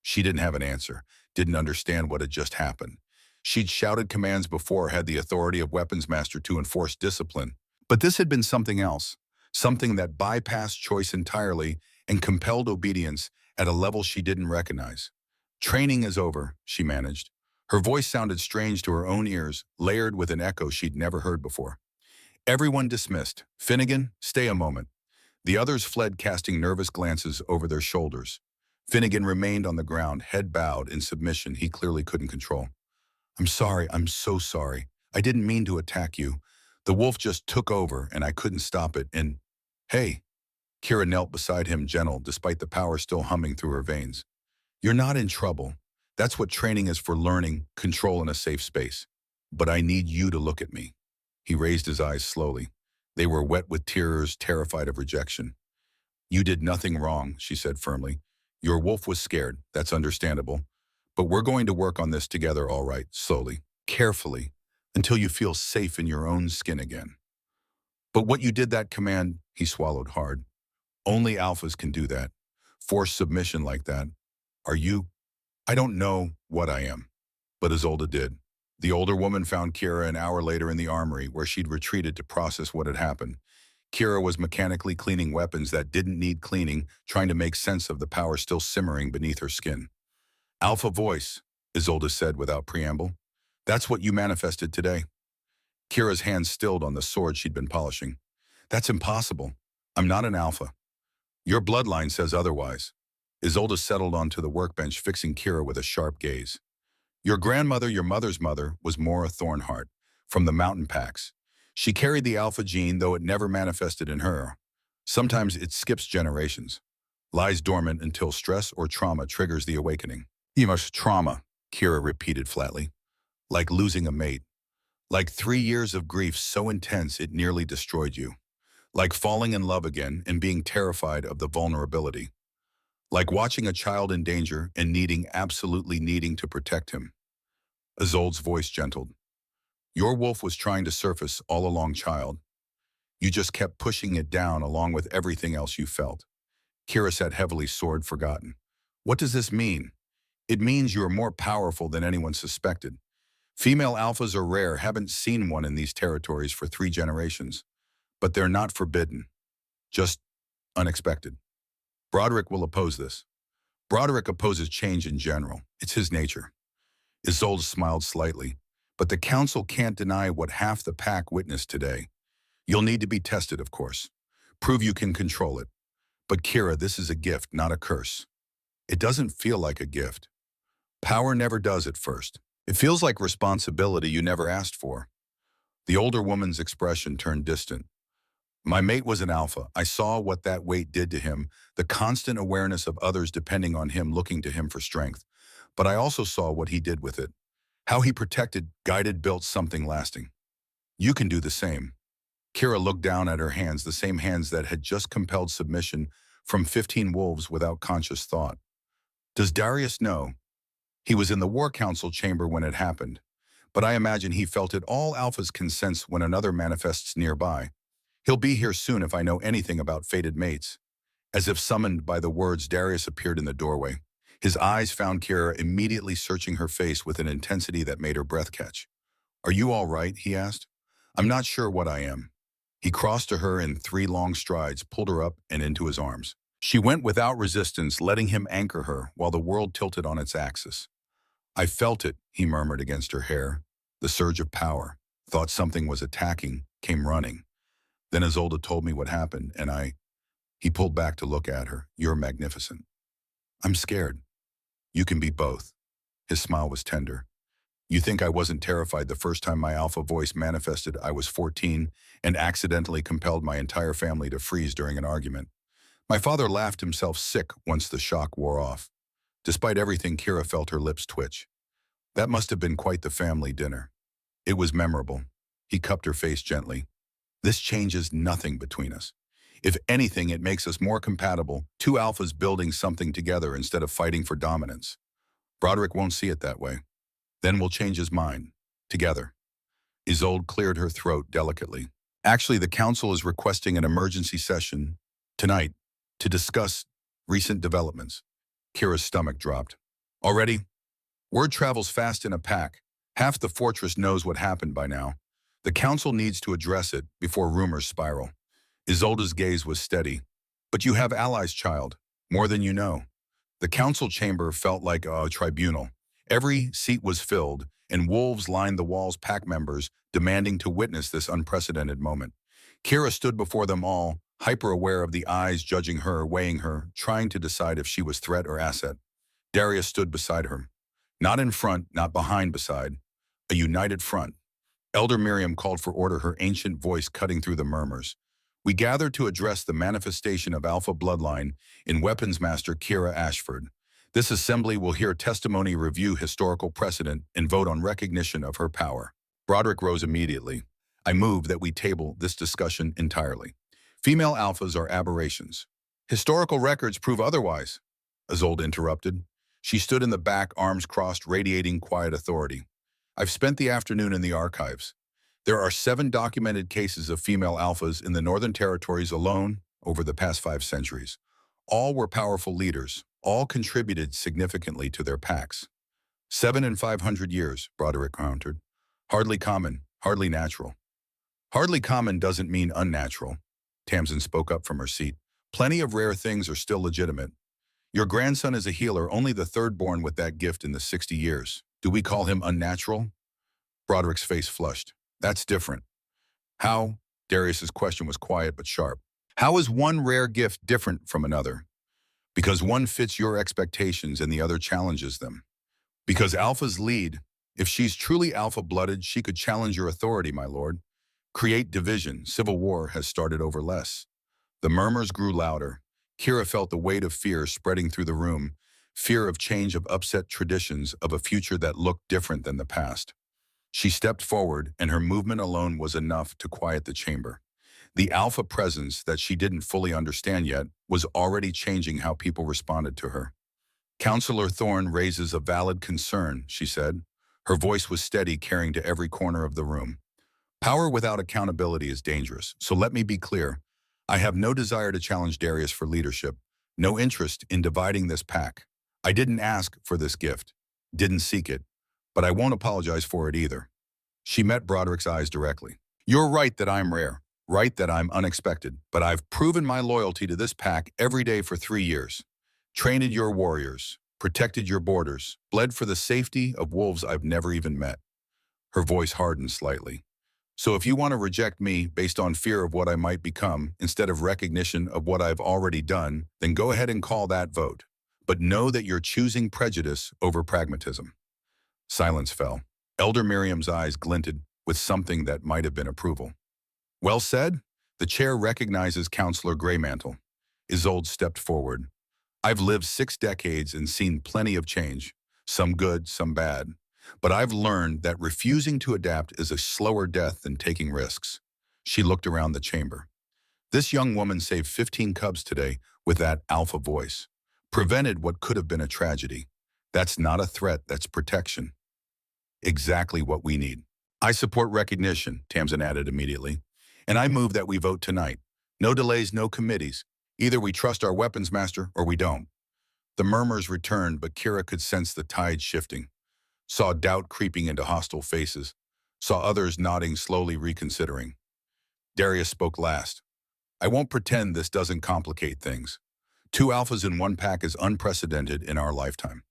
She didn't have an answer, didn't understand what had just happened. She'd shouted commands before, had the authority of weapons master to enforce discipline. But this had been something else, something that bypassed choice entirely and compelled obedience at a level she didn't recognize. Training is over, she managed. Her voice sounded strange to her own ears, layered with an echo she'd never heard before. Everyone dismissed. Finnegan, stay a moment. The others fled, casting nervous glances over their shoulders. Finnegan remained on the ground, head bowed in submission he clearly couldn't control. I'm sorry, I'm so sorry. I didn't mean to attack you. The wolf just took over and I couldn't stop it and... Hey, Kira knelt beside him, gentle, despite the power still humming through her veins. You're not in trouble. That's what training is for, learning, control in a safe space. But I need you to look at me. He raised his eyes slowly. They were wet with tears, terrified of rejection. You did nothing wrong, she said firmly. Your wolf was scared, that's understandable. But we're going to work on this together, all right, slowly, carefully, until you feel safe in your own skin again. But what you did, that command, he swallowed hard. Only alphas can do that. Force submission like that. Are you? I don't know what I am. But Isolde did. The older woman found Kira an hour later in the armory, where she'd retreated to process what had happened. Kira was mechanically cleaning weapons that didn't need cleaning, trying to make sense of the power still simmering beneath her skin. Alpha voice, Isolde said without preamble. That's what you manifested today. Kira's hand stilled on the sword she'd been polishing. That's impossible. I'm not an alpha. Your bloodline says otherwise. Isolde settled onto the workbench, fixing Kira with a sharp gaze. Your grandmother, your mother's mother, was Mora Thornheart, from the mountain packs. She carried the alpha gene, though it never manifested in her. Sometimes it skips generations, lies dormant until stress or trauma triggers the awakening. Emotional trauma, Kira repeated flatly. Like losing a mate. Like 3 years of grief so intense it nearly destroyed you. Like falling in love again and being terrified of the vulnerability. Like watching a child in danger and absolutely needing to protect him. Isolde's voice gentled. Your wolf was trying to surface all along, child. You just kept pushing it down along with everything else you felt. Kira sat heavily, sword forgotten. What does this mean? It means you are more powerful than anyone suspected. Female alphas are rare, haven't seen one in these territories for 3 generations. But they're not forbidden, just unexpected. Broderick will oppose this. Broderick opposes change in general. It's his nature. Isolde smiled slightly. But the council can't deny what half the pack witnessed today. You'll need to be tested, of course. Prove you can control it. But Kira, this is a gift, not a curse. It doesn't feel like a gift. Power never does at first. It feels like responsibility you never asked for. The older woman's expression turned distant. My mate was an alpha. I saw what that weight did to him, the constant awareness of others depending on him, looking to him for strength. But I also saw what he did with it. How he protected, guided, built something lasting. You can do the same. Kira looked down at her hands, the same hands that had just compelled submission from 15 wolves without conscious thought. Does Darius know? He was in the War Council chamber when it happened. But I imagine he felt it. All alphas can sense when another manifests nearby. He'll be here soon if I know anything about fated mates. As if summoned by the words, Darius appeared in the doorway. His eyes found Kira, immediately searching her face with an intensity that made her breath catch. Are you all right? He asked. I'm not sure what I am. He crossed to her in 3 long strides, pulled her up and into his arms. She went without resistance, letting him anchor her while the world tilted on its axis. I felt it, he murmured against her hair. The surge of power. Thought something was attacking, came running. Then Isolde told me what happened, and He pulled back to look at her. You're magnificent. I'm scared. You can be both. His smile was tender. You think I wasn't terrified the first time my alpha voice manifested? I was 14 and accidentally compelled my entire family to freeze during an argument. My father laughed himself sick once the shock wore off. Despite everything, Kira felt her lips twitch. That must have been quite the family dinner. It was memorable. He cupped her face gently. This changes nothing between us. If anything, it makes us more compatible, 2 alphas building something together instead of fighting for dominance. Broderick won't see it that way. Then we'll change his mind. Together. Isolde cleared her throat delicately. Actually, the council is requesting an emergency session tonight to discuss recent developments. Kira's stomach dropped. Already? Word travels fast in a pack. Half the fortress knows what happened by now. The council needs to address it before rumors spiral. Isolde's gaze was steady. But you have allies, child. More than you know. The council chamber felt like a tribunal. Every seat was filled, and wolves lined the walls, pack members demanding to witness this unprecedented moment. Kira stood before them all, hyper-aware of the eyes judging her, weighing her, trying to decide if she was threat or asset. Darius stood beside her. Not in front, not behind, beside. A united front. Elder Miriam called for order, her ancient voice cutting through the murmurs. We gather to address the manifestation of Alpha bloodline in Weapons Master Kira Ashford. This assembly will hear testimony, review historical precedent, and vote on recognition of her power. Broderick rose immediately. I move that we table this discussion entirely. Female alphas are aberrations. Historical records prove otherwise, Isolde interrupted. She stood in the back, arms crossed, radiating quiet authority. I've spent the afternoon in the archives. There are 7 documented cases of female alphas in the Northern Territories alone over the past 5 centuries. All were powerful leaders. All contributed significantly to their packs. 7 in 500 years, Broderick countered. Hardly common, hardly natural. Hardly common doesn't mean unnatural. Tamsin spoke up from her seat. Plenty of rare things are still legitimate. Your grandson is a healer, only the third born with that gift in the 60 years. Do we call him unnatural? Broderick's face flushed. That's different. How? Darius's question was quiet but sharp. How is one rare gift different from another? Because one fits your expectations and the other challenges them. Because Alpha's lead. If she's truly alpha-blooded, she could challenge your authority, my lord. Create division. Civil war has started over less. The murmurs grew louder. Kira felt the weight of fear spreading through the room, fear of change, of upset traditions, of a future that looked different than the past. She stepped forward, and her movement alone was enough to quiet the chamber. The alpha presence that she didn't fully understand yet was already changing how people responded to her. Counselor Thorne raises a valid concern, she said. Her voice was steady, carrying to every corner of the room. Power without accountability is dangerous, so let me be clear. I have no desire to challenge Darius for leadership, no interest in dividing this pack. I didn't ask for this gift, didn't seek it, but I won't apologize for it either. She met Broderick's eyes directly. You're right that I'm rare, right that I'm unexpected, but I've proven my loyalty to this pack every day for 3 years. Trained your warriors, protected your borders, bled for the safety of wolves I've never even met. Her voice hardened slightly. So if you want to reject me based on fear of what I might become instead of recognition of what I've already done, then go ahead and call that vote. But know that you're choosing prejudice over pragmatism. Silence fell. Elder Miriam's eyes glinted with something that might have been approval. Well said. The chair recognizes Counselor Greymantle. Isolde stepped forward. I've lived 6 decades and seen plenty of change, some good, some bad. But I've learned that refusing to adapt is a slower death than taking risks. She looked around the chamber. This young woman saved 15 cubs today with that alpha voice. Prevented what could have been a tragedy. That's not a threat, that's protection. Exactly what we need. I support recognition, Tamsin added immediately. And I move that we vote tonight. No delays, no committees. Either we trust our weapons master or we don't. The murmurs returned, but Kira could sense the tide shifting. Saw doubt creeping into hostile faces. Saw others nodding, slowly reconsidering. Darius spoke last. I won't pretend this doesn't complicate things. 2 alphas in one pack is unprecedented in our lifetime.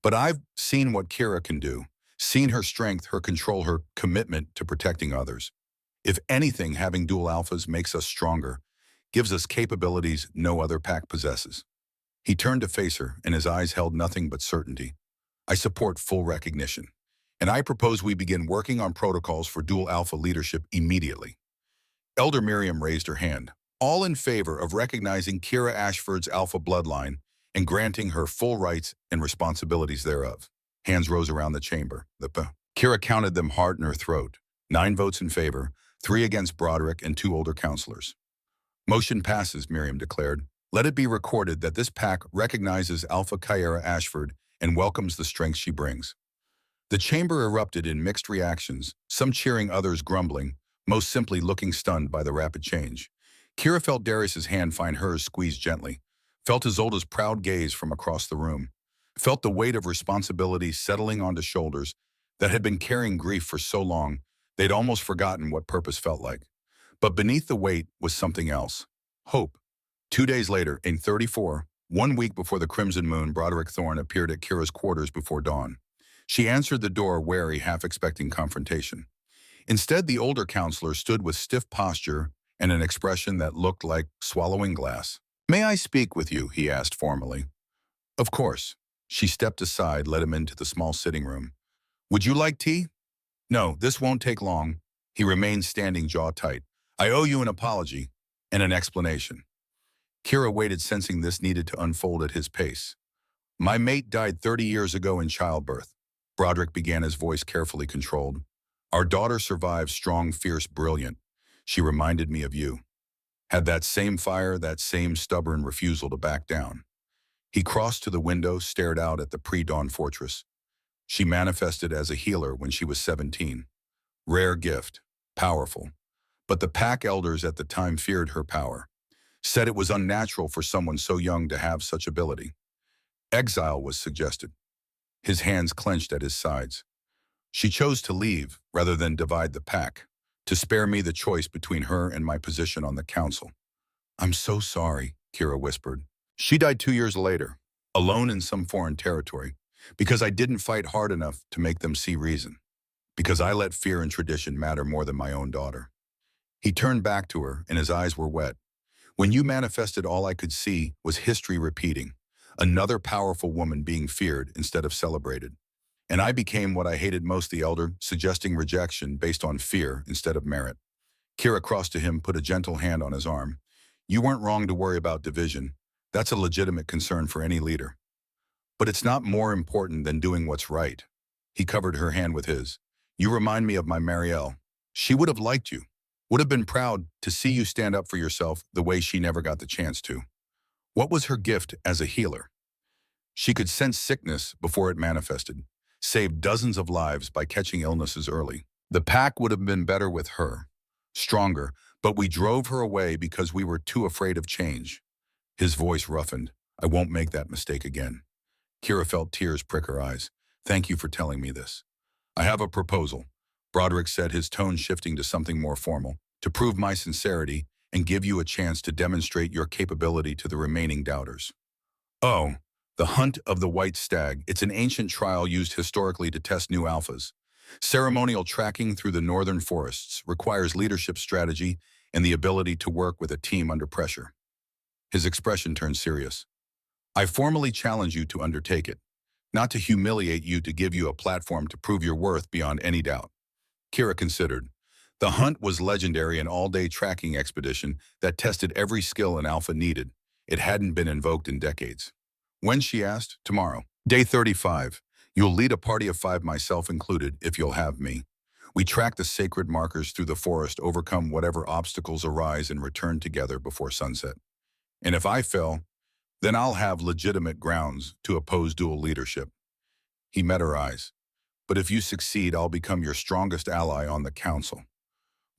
But I've seen what Kira can do. Seen her strength, her control, her commitment to protecting others. If anything, having dual alphas makes us stronger, gives us capabilities no other pack possesses. He turned to face her, and his eyes held nothing but certainty. I support full recognition, and I propose we begin working on protocols for dual alpha leadership immediately. Elder Miriam raised her hand, all in favor of recognizing Kira Ashford's alpha bloodline and granting her full rights and responsibilities thereof. Hands rose around the chamber. Kira counted them hard in her throat. 9 votes in favor, 3 against Broderick, and 2 older counselors. Motion passes, Miriam declared. Let it be recorded that this pack recognizes Alpha Kira Ashford and welcomes the strength she brings. The chamber erupted in mixed reactions, some cheering, others grumbling, most simply looking stunned by the rapid change. Kira felt Darius's hand find hers squeezed gently, felt Isolde's proud gaze from across the room, felt the weight of responsibility settling onto shoulders that had been carrying grief for so long they'd almost forgotten what purpose felt like. But beneath the weight was something else. Hope. 2 days later, in 34, 1 week before the crimson moon, Broderick Thorne appeared at Kira's quarters before dawn. She answered the door, wary, half expecting confrontation. Instead, the older counselor stood with stiff posture and an expression that looked like swallowing glass. May I speak with you? He asked formally. Of course. She stepped aside, led him into the small sitting room. Would you like tea? No, this won't take long. He remained standing, jaw tight. I owe you an apology and an explanation. Kira waited, sensing this needed to unfold at his pace. My mate died 30 years ago in childbirth. Broderick began, his voice carefully controlled. Our daughter survived, strong, fierce, brilliant. She reminded me of you. Had that same fire, that same stubborn refusal to back down. He crossed to the window, stared out at the pre-dawn fortress. She manifested as a healer when she was 17. Rare gift, powerful. But the pack elders at the time feared her power. Said it was unnatural for someone so young to have such ability. Exile was suggested. His hands clenched at his sides. She chose to leave rather than divide the pack, to spare me the choice between her and my position on the council. I'm so sorry, Kira whispered. She died 2 years later, alone in some foreign territory, because I didn't fight hard enough to make them see reason, because I let fear and tradition matter more than my own daughter. He turned back to her, and his eyes were wet. When you manifested, all I could see was history repeating, another powerful woman being feared instead of celebrated. And I became what I hated most, the elder, suggesting rejection based on fear instead of merit. Kira crossed to him, put a gentle hand on his arm. You weren't wrong to worry about division. That's a legitimate concern for any leader. But it's not more important than doing what's right. He covered her hand with his. You remind me of my Marielle. She would have liked you, would have been proud to see you stand up for yourself the way she never got the chance to. What was her gift as a healer? She could sense sickness before it manifested, saved dozens of lives by catching illnesses early. The pack would have been better with her, stronger, but we drove her away because we were too afraid of change. His voice roughened. I won't make that mistake again. Kira felt tears prick her eyes. Thank you for telling me this. I have a proposal, Broderick said, his tone shifting to something more formal, to prove my sincerity and give you a chance to demonstrate your capability to the remaining doubters. Oh, the hunt of the white stag. It's an ancient trial used historically to test new alphas. Ceremonial tracking through the northern forests requires leadership strategy and the ability to work with a team under pressure. His expression turned serious. I formally challenge you to undertake it, not to humiliate you, to give you a platform to prove your worth beyond any doubt. Kira considered. The hunt was legendary, an all-day tracking expedition that tested every skill an alpha needed. It hadn't been invoked in decades. When, she asked? Tomorrow. Day 35. You'll lead a party of 5, myself included, if you'll have me. We track the sacred markers through the forest, overcome whatever obstacles arise, and return together before sunset. And if I fail, then I'll have legitimate grounds to oppose dual leadership. He met her eyes. But if you succeed, I'll become your strongest ally on the council.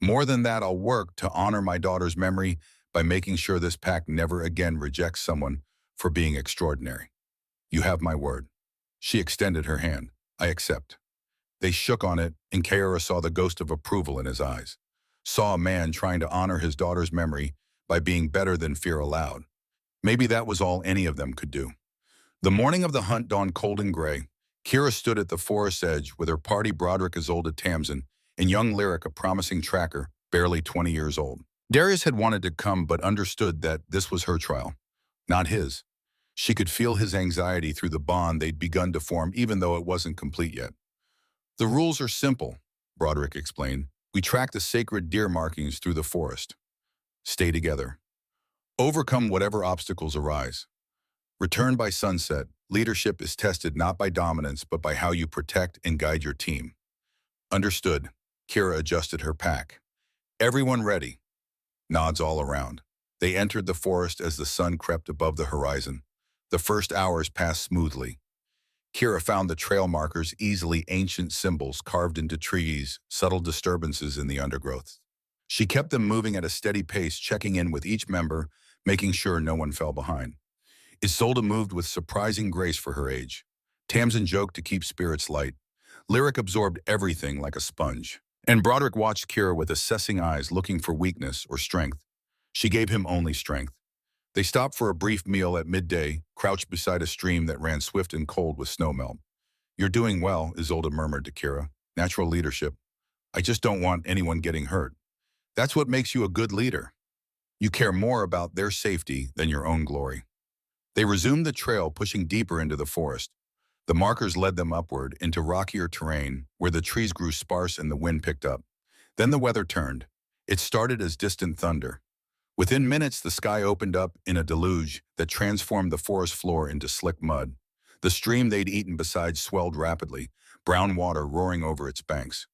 More than that, I'll work to honor my daughter's memory by making sure this pack never again rejects someone for being extraordinary. You have my word. She extended her hand. I accept. They shook on it, and Kiara saw the ghost of approval in his eyes. Saw a man trying to honor his daughter's memory by being better than fear allowed. Maybe that was all any of them could do. The morning of the hunt dawned cold and gray. Kira stood at the forest's edge with her party, Broderick, Isolde, Tamsin, and young Lyric, a promising tracker, barely 20 years old. Darius had wanted to come but understood that this was her trial, not his. She could feel his anxiety through the bond they'd begun to form, even though it wasn't complete yet. The rules are simple, Broderick explained. We track the sacred deer markings through the forest. Stay together. Overcome whatever obstacles arise. Return by sunset. Leadership is tested not by dominance, but by how you protect and guide your team. Understood. Kira adjusted her pack. Everyone ready? Nods all around. They entered the forest as the sun crept above the horizon. The first hours passed smoothly. Kira found the trail markers easily, ancient symbols carved into trees, subtle disturbances in the undergrowth. She kept them moving at a steady pace, checking in with each member, making sure no one fell behind. Isolde moved with surprising grace for her age. Tamsin joked to keep spirits light. Lyric absorbed everything like a sponge. And Broderick watched Kira with assessing eyes, looking for weakness or strength. She gave him only strength. They stopped for a brief meal at midday, crouched beside a stream that ran swift and cold with snowmelt. You're doing well, Isolde murmured to Kira. Natural leadership. I just don't want anyone getting hurt. That's what makes you a good leader. You care more about their safety than your own glory. They resumed the trail, pushing deeper into the forest. The markers led them upward into rockier terrain where the trees grew sparse and the wind picked up. Then the weather turned. It started as distant thunder. Within minutes, the sky opened up in a deluge that transformed the forest floor into slick mud. The stream they'd eaten beside swelled rapidly, brown water roaring over its banks.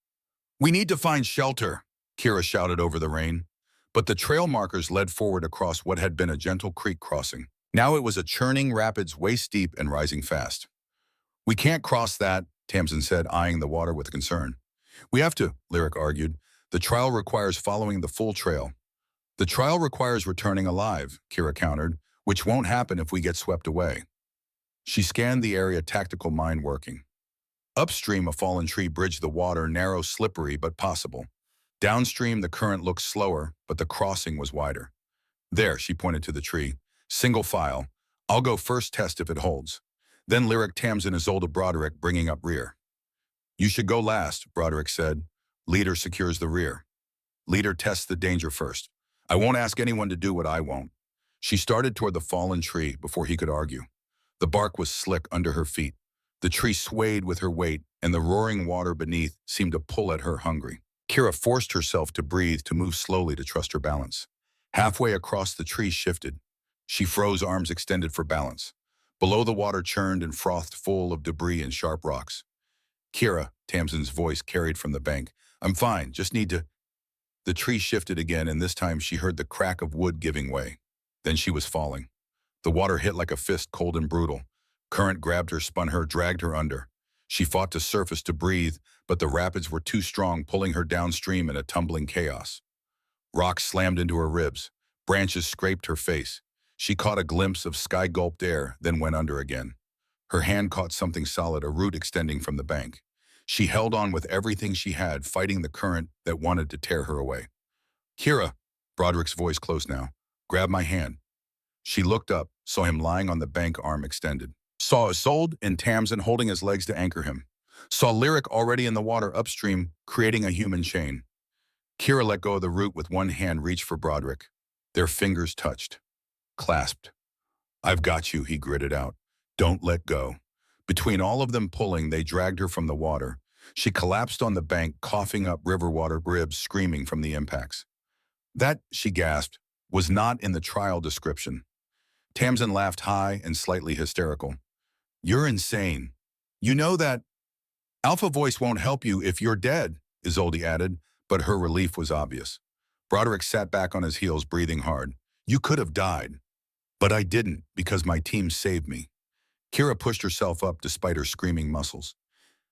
We need to find shelter, Kira shouted over the rain. But the trail markers led forward across what had been a gentle creek crossing. Now it was a churning rapids waist-deep and rising fast. We can't cross that, Tamsin said, eyeing the water with concern. We have to, Lyric argued. The trial requires following the full trail. The trial requires returning alive, Kira countered, which won't happen if we get swept away. She scanned the area, tactical mind working. Upstream, a fallen tree bridged the water, narrow, slippery, but possible. Downstream, the current looked slower, but the crossing was wider. There, she pointed to the tree. Single file. I'll go first, test if it holds. Then Lyric, Tamsin, Isolde, Broderick bringing up rear. You should go last, Broderick said. Leader secures the rear. Leader tests the danger first. I won't ask anyone to do what I won't. She started toward the fallen tree before he could argue. The bark was slick under her feet. The tree swayed with her weight, and the roaring water beneath seemed to pull at her hungry. Kira forced herself to breathe, to move slowly, to trust her balance. Halfway across, the tree shifted. She froze, arms extended for balance. Below, the water churned and frothed, full of debris and sharp rocks. Kira, Tamsin's voice carried from the bank. I'm fine, just need to... The tree shifted again, and this time she heard the crack of wood giving way. Then she was falling. The water hit like a fist, cold and brutal. Current grabbed her, spun her, dragged her under. She fought to surface, to breathe, but the rapids were too strong, pulling her downstream in a tumbling chaos. Rocks slammed into her ribs. Branches scraped her face. She caught a glimpse of sky-gulped air, then went under again. Her hand caught something solid, a root extending from the bank. She held on with everything she had, fighting the current that wanted to tear her away. Kira, Broderick's voice close now, grab my hand. She looked up, saw him lying on the bank, arm extended. Saw Isolde and Tamsin holding his legs to anchor him. Saw Lyric already in the water upstream, creating a human chain. Kira let go of the root with one hand, reached for Broderick. Their fingers touched, clasped. I've got you, he gritted out. Don't let go. Between all of them pulling, they dragged her from the water. She collapsed on the bank, coughing up river water, ribs screaming from the impacts. That, she gasped, was not in the trial description. Tamsin laughed, high and slightly hysterical. You're insane. You know that Alpha Voice won't help you if you're dead, Isolde added, but her relief was obvious. Broderick sat back on his heels, breathing hard. You could have died. But I didn't, because my team saved me. Kira pushed herself up despite her screaming muscles.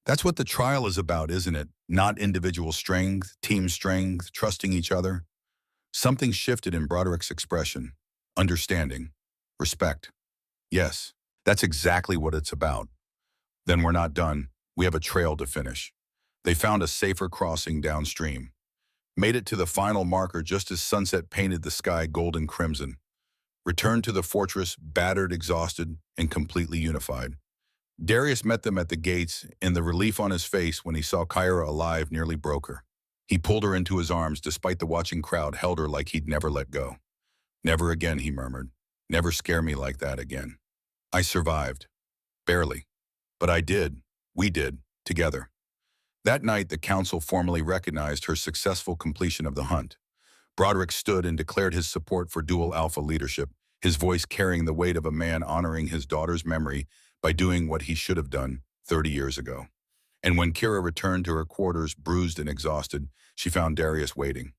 That's what the trial is about, isn't it? Not individual strength, team strength, trusting each other. Something shifted in Broderick's expression. Understanding. Respect. Yes, that's exactly what it's about. Then we're not done. We have a trail to finish. They found a safer crossing downstream. Made it to the final marker just as sunset painted the sky golden crimson. Returned to the fortress, battered, exhausted, and completely unified. Darius met them at the gates, and the relief on his face when he saw Kyra alive nearly broke her. He pulled her into his arms despite the watching crowd, held her like he'd never let go. Never again, he murmured. Never scare me like that again. I survived. Barely. But I did. We did. Together. That night, the council formally recognized her successful completion of the hunt. Broderick stood and declared his support for dual alpha leadership, his voice carrying the weight of a man honoring his daughter's memory by doing what he should have done 30 years ago. And when Kira returned to her quarters, bruised and exhausted, she found Darius waiting.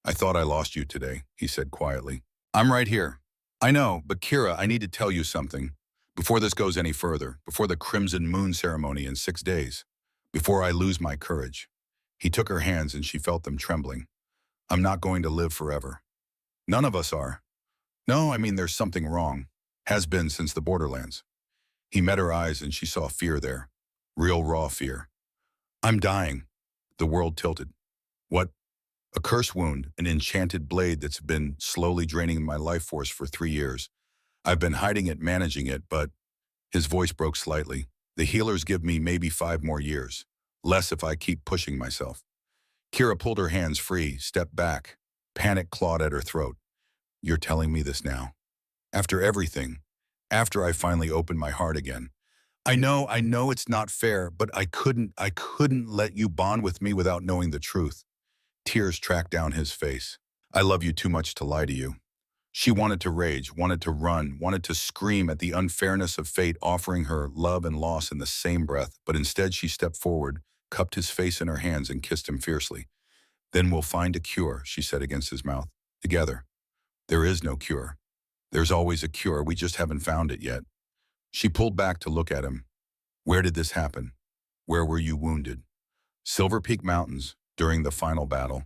I thought I lost you today, he said quietly. I'm right here. I know, but Kira, I need to tell you something. Before this goes any further, before the Crimson Moon ceremony in 6 days, before I lose my courage. He took her hands and she felt them trembling. I'm not going to live forever. None of us are. No, I mean there's something wrong. Has been since the Borderlands. He met her eyes and she saw fear there. Real raw fear. I'm dying. The world tilted. What? A curse wound, an enchanted blade that's been slowly draining my life force for 3 years. I've been hiding it, managing it, but... His voice broke slightly. The healers give me maybe 5 more years. Less if I keep pushing myself. Kira pulled her hands free, stepped back. Panic clawed at her throat. You're telling me this now? After everything. After I finally opened my heart again. I know it's not fair, but I couldn't let you bond with me without knowing the truth. Tears tracked down his face. I love you too much to lie to you. She wanted to rage, wanted to run, wanted to scream at the unfairness of fate offering her love and loss in the same breath, but instead she stepped forward, cupped his face in her hands and kissed him fiercely. Then we'll find a cure, she said against his mouth. Together. There is no cure. There's always a cure, we just haven't found it yet. She pulled back to look at him. Where did this happen? Where were you wounded? Silver Peak Mountains, during the final battle.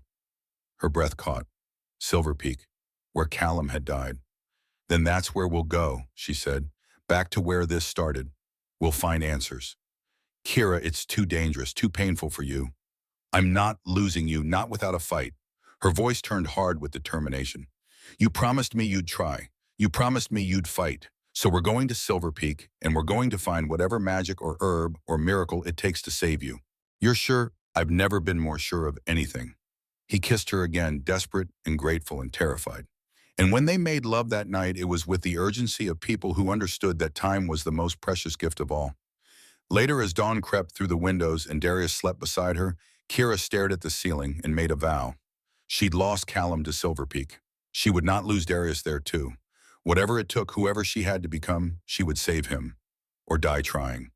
Her breath caught. Silver Peak, where Callum had died. Then that's where we'll go, she said. Back to where this started. We'll find answers. Kira, it's too dangerous, too painful for you. I'm not losing you, not without a fight. Her voice turned hard with determination. You promised me you'd try. You promised me you'd fight. So we're going to Silver Peak, and we're going to find whatever magic or herb or miracle it takes to save you. You're sure? I've never been more sure of anything. He kissed her again, desperate and grateful and terrified. And when they made love that night, it was with the urgency of people who understood that time was the most precious gift of all. Later, as dawn crept through the windows and Darius slept beside her, Kira stared at the ceiling and made a vow. She'd lost Callum to Silver Peak. She would not lose Darius there too. Whatever it took, whoever she had to become, she would save him. Or die trying.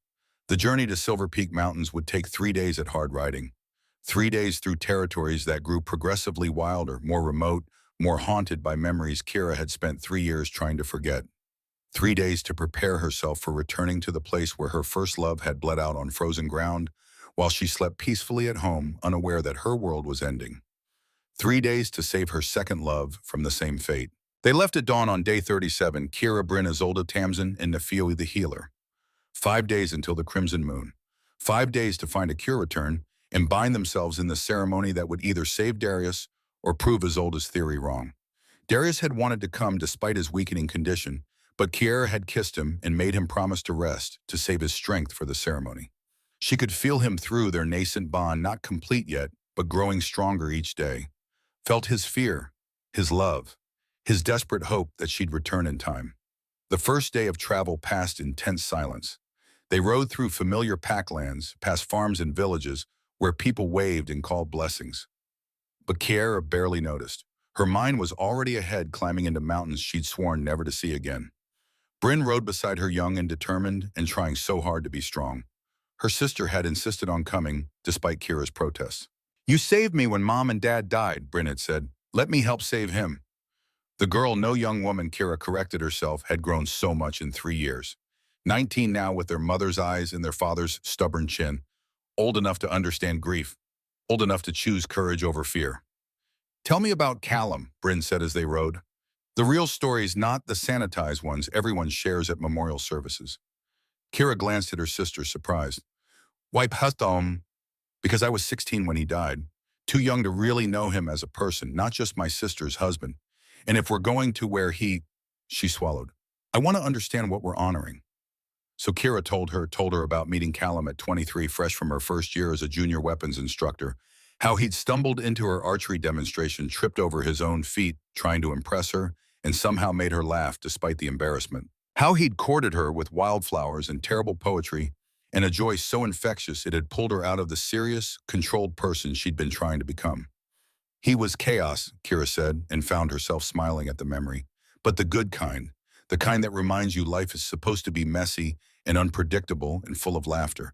The journey to Silver Peak Mountains would take 3 days at hard riding. 3 days through territories that grew progressively wilder, more remote, more haunted by memories Kira had spent 3 years trying to forget. 3 days to prepare herself for returning to the place where her first love had bled out on frozen ground, while she slept peacefully at home, unaware that her world was ending. 3 days to save her second love from the same fate. They left at dawn on day 37, Kira, Bryn, Isolde, Tamsin, and Nephili the healer. 5 days until the crimson moon. 5 days to find a cure return and bind themselves in the ceremony that would either save Darius or prove Isolde's theory wrong. Darius had wanted to come despite his weakening condition, but Kiera had kissed him and made him promise to rest to save his strength for the ceremony. She could feel him through their nascent bond, not complete yet, but growing stronger each day. Felt his fear, his love, his desperate hope that she'd return in time. The first day of travel passed in tense silence. They rode through familiar packlands, past farms and villages where people waved and called blessings. But Kiera barely noticed. Her mind was already ahead, climbing into mountains she'd sworn never to see again. Bryn rode beside her, young and determined and trying so hard to be strong. Her sister had insisted on coming, despite Kira's protests. "You saved me when Mom and Dad died," Bryn had said. "Let me help save him." The girl, no young woman, Kira corrected herself, had grown so much in 3 years. 19 now, with their mother's eyes and their father's stubborn chin. Old enough to understand grief. Old enough to choose courage over fear. "Tell me about Callum," Bryn said as they rode. "The real stories, not the sanitized ones everyone shares at memorial services." Kira glanced at her sister, surprised. "Why Pathom?" "Because I was 16 when he died. Too young to really know him as a person, not just my sister's husband. And if we're going to where he..." She swallowed. "I want to understand what we're honoring." So Kira told her about meeting Callum at 23, fresh from her first year as a junior weapons instructor, how he'd stumbled into her archery demonstration, tripped over his own feet, trying to impress her, and somehow made her laugh despite the embarrassment. How he'd courted her with wildflowers and terrible poetry, and a joy so infectious it had pulled her out of the serious, controlled person she'd been trying to become. He was chaos, Kira said, and found herself smiling at the memory. But the good kind, the kind that reminds you life is supposed to be messy and unpredictable and full of laughter.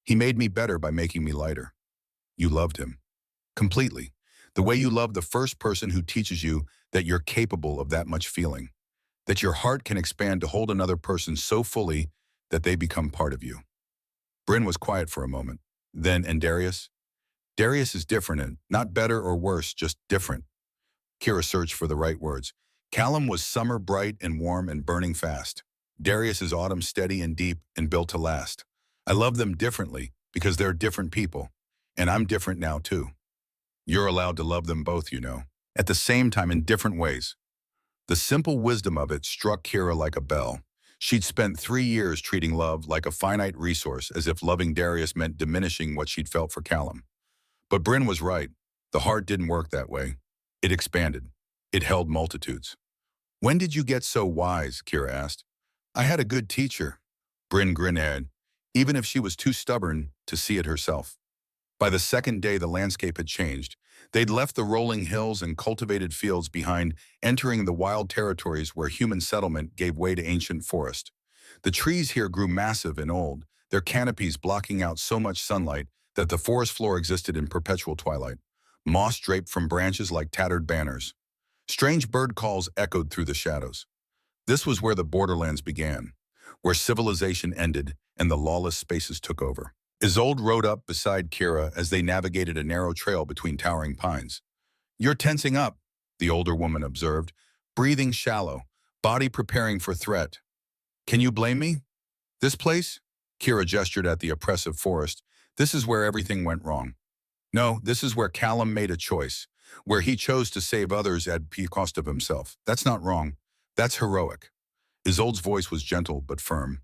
He made me better by making me lighter. You loved him. Completely. The way you love the first person who teaches you that you're capable of that much feeling. That your heart can expand to hold another person so fully that they become part of you. Bryn was quiet for a moment. Then, "And Darius?" "Darius is different, and not better or worse, just different." Kira searched for the right words. "Callum was summer, bright and warm and burning fast. Darius is autumn, steady and deep and built to last. I love them differently because they're different people. And I'm different now too. You're allowed to love them both, you know. At the same time, in different ways." The simple wisdom of it struck Kira like a bell. She'd spent 3 years treating love like a finite resource, as if loving Darius meant diminishing what she'd felt for Callum. But Bryn was right. The heart didn't work that way. It expanded. It held multitudes. "When did you get so wise?" Kira asked. "I had a good teacher." Bryn grinned, even if she was too stubborn to see it herself. By the second day, the landscape had changed. They'd left the rolling hills and cultivated fields behind, entering the wild territories where human settlement gave way to ancient forest. The trees here grew massive and old, their canopies blocking out so much sunlight that the forest floor existed in perpetual twilight, moss draped from branches like tattered banners. Strange bird calls echoed through the shadows. This was where the borderlands began, where civilization ended and the lawless spaces took over. Isolde rode up beside Kira as they navigated a narrow trail between towering pines. "You're tensing up," the older woman observed, breathing shallow, body preparing for threat. "Can you blame me? This place?" Kira gestured at the oppressive forest. "This is where everything went wrong. No, this is where Callum made a choice. where he chose to save others at the cost of himself. That's not wrong. That's heroic. Isolde's voice was gentle but firm.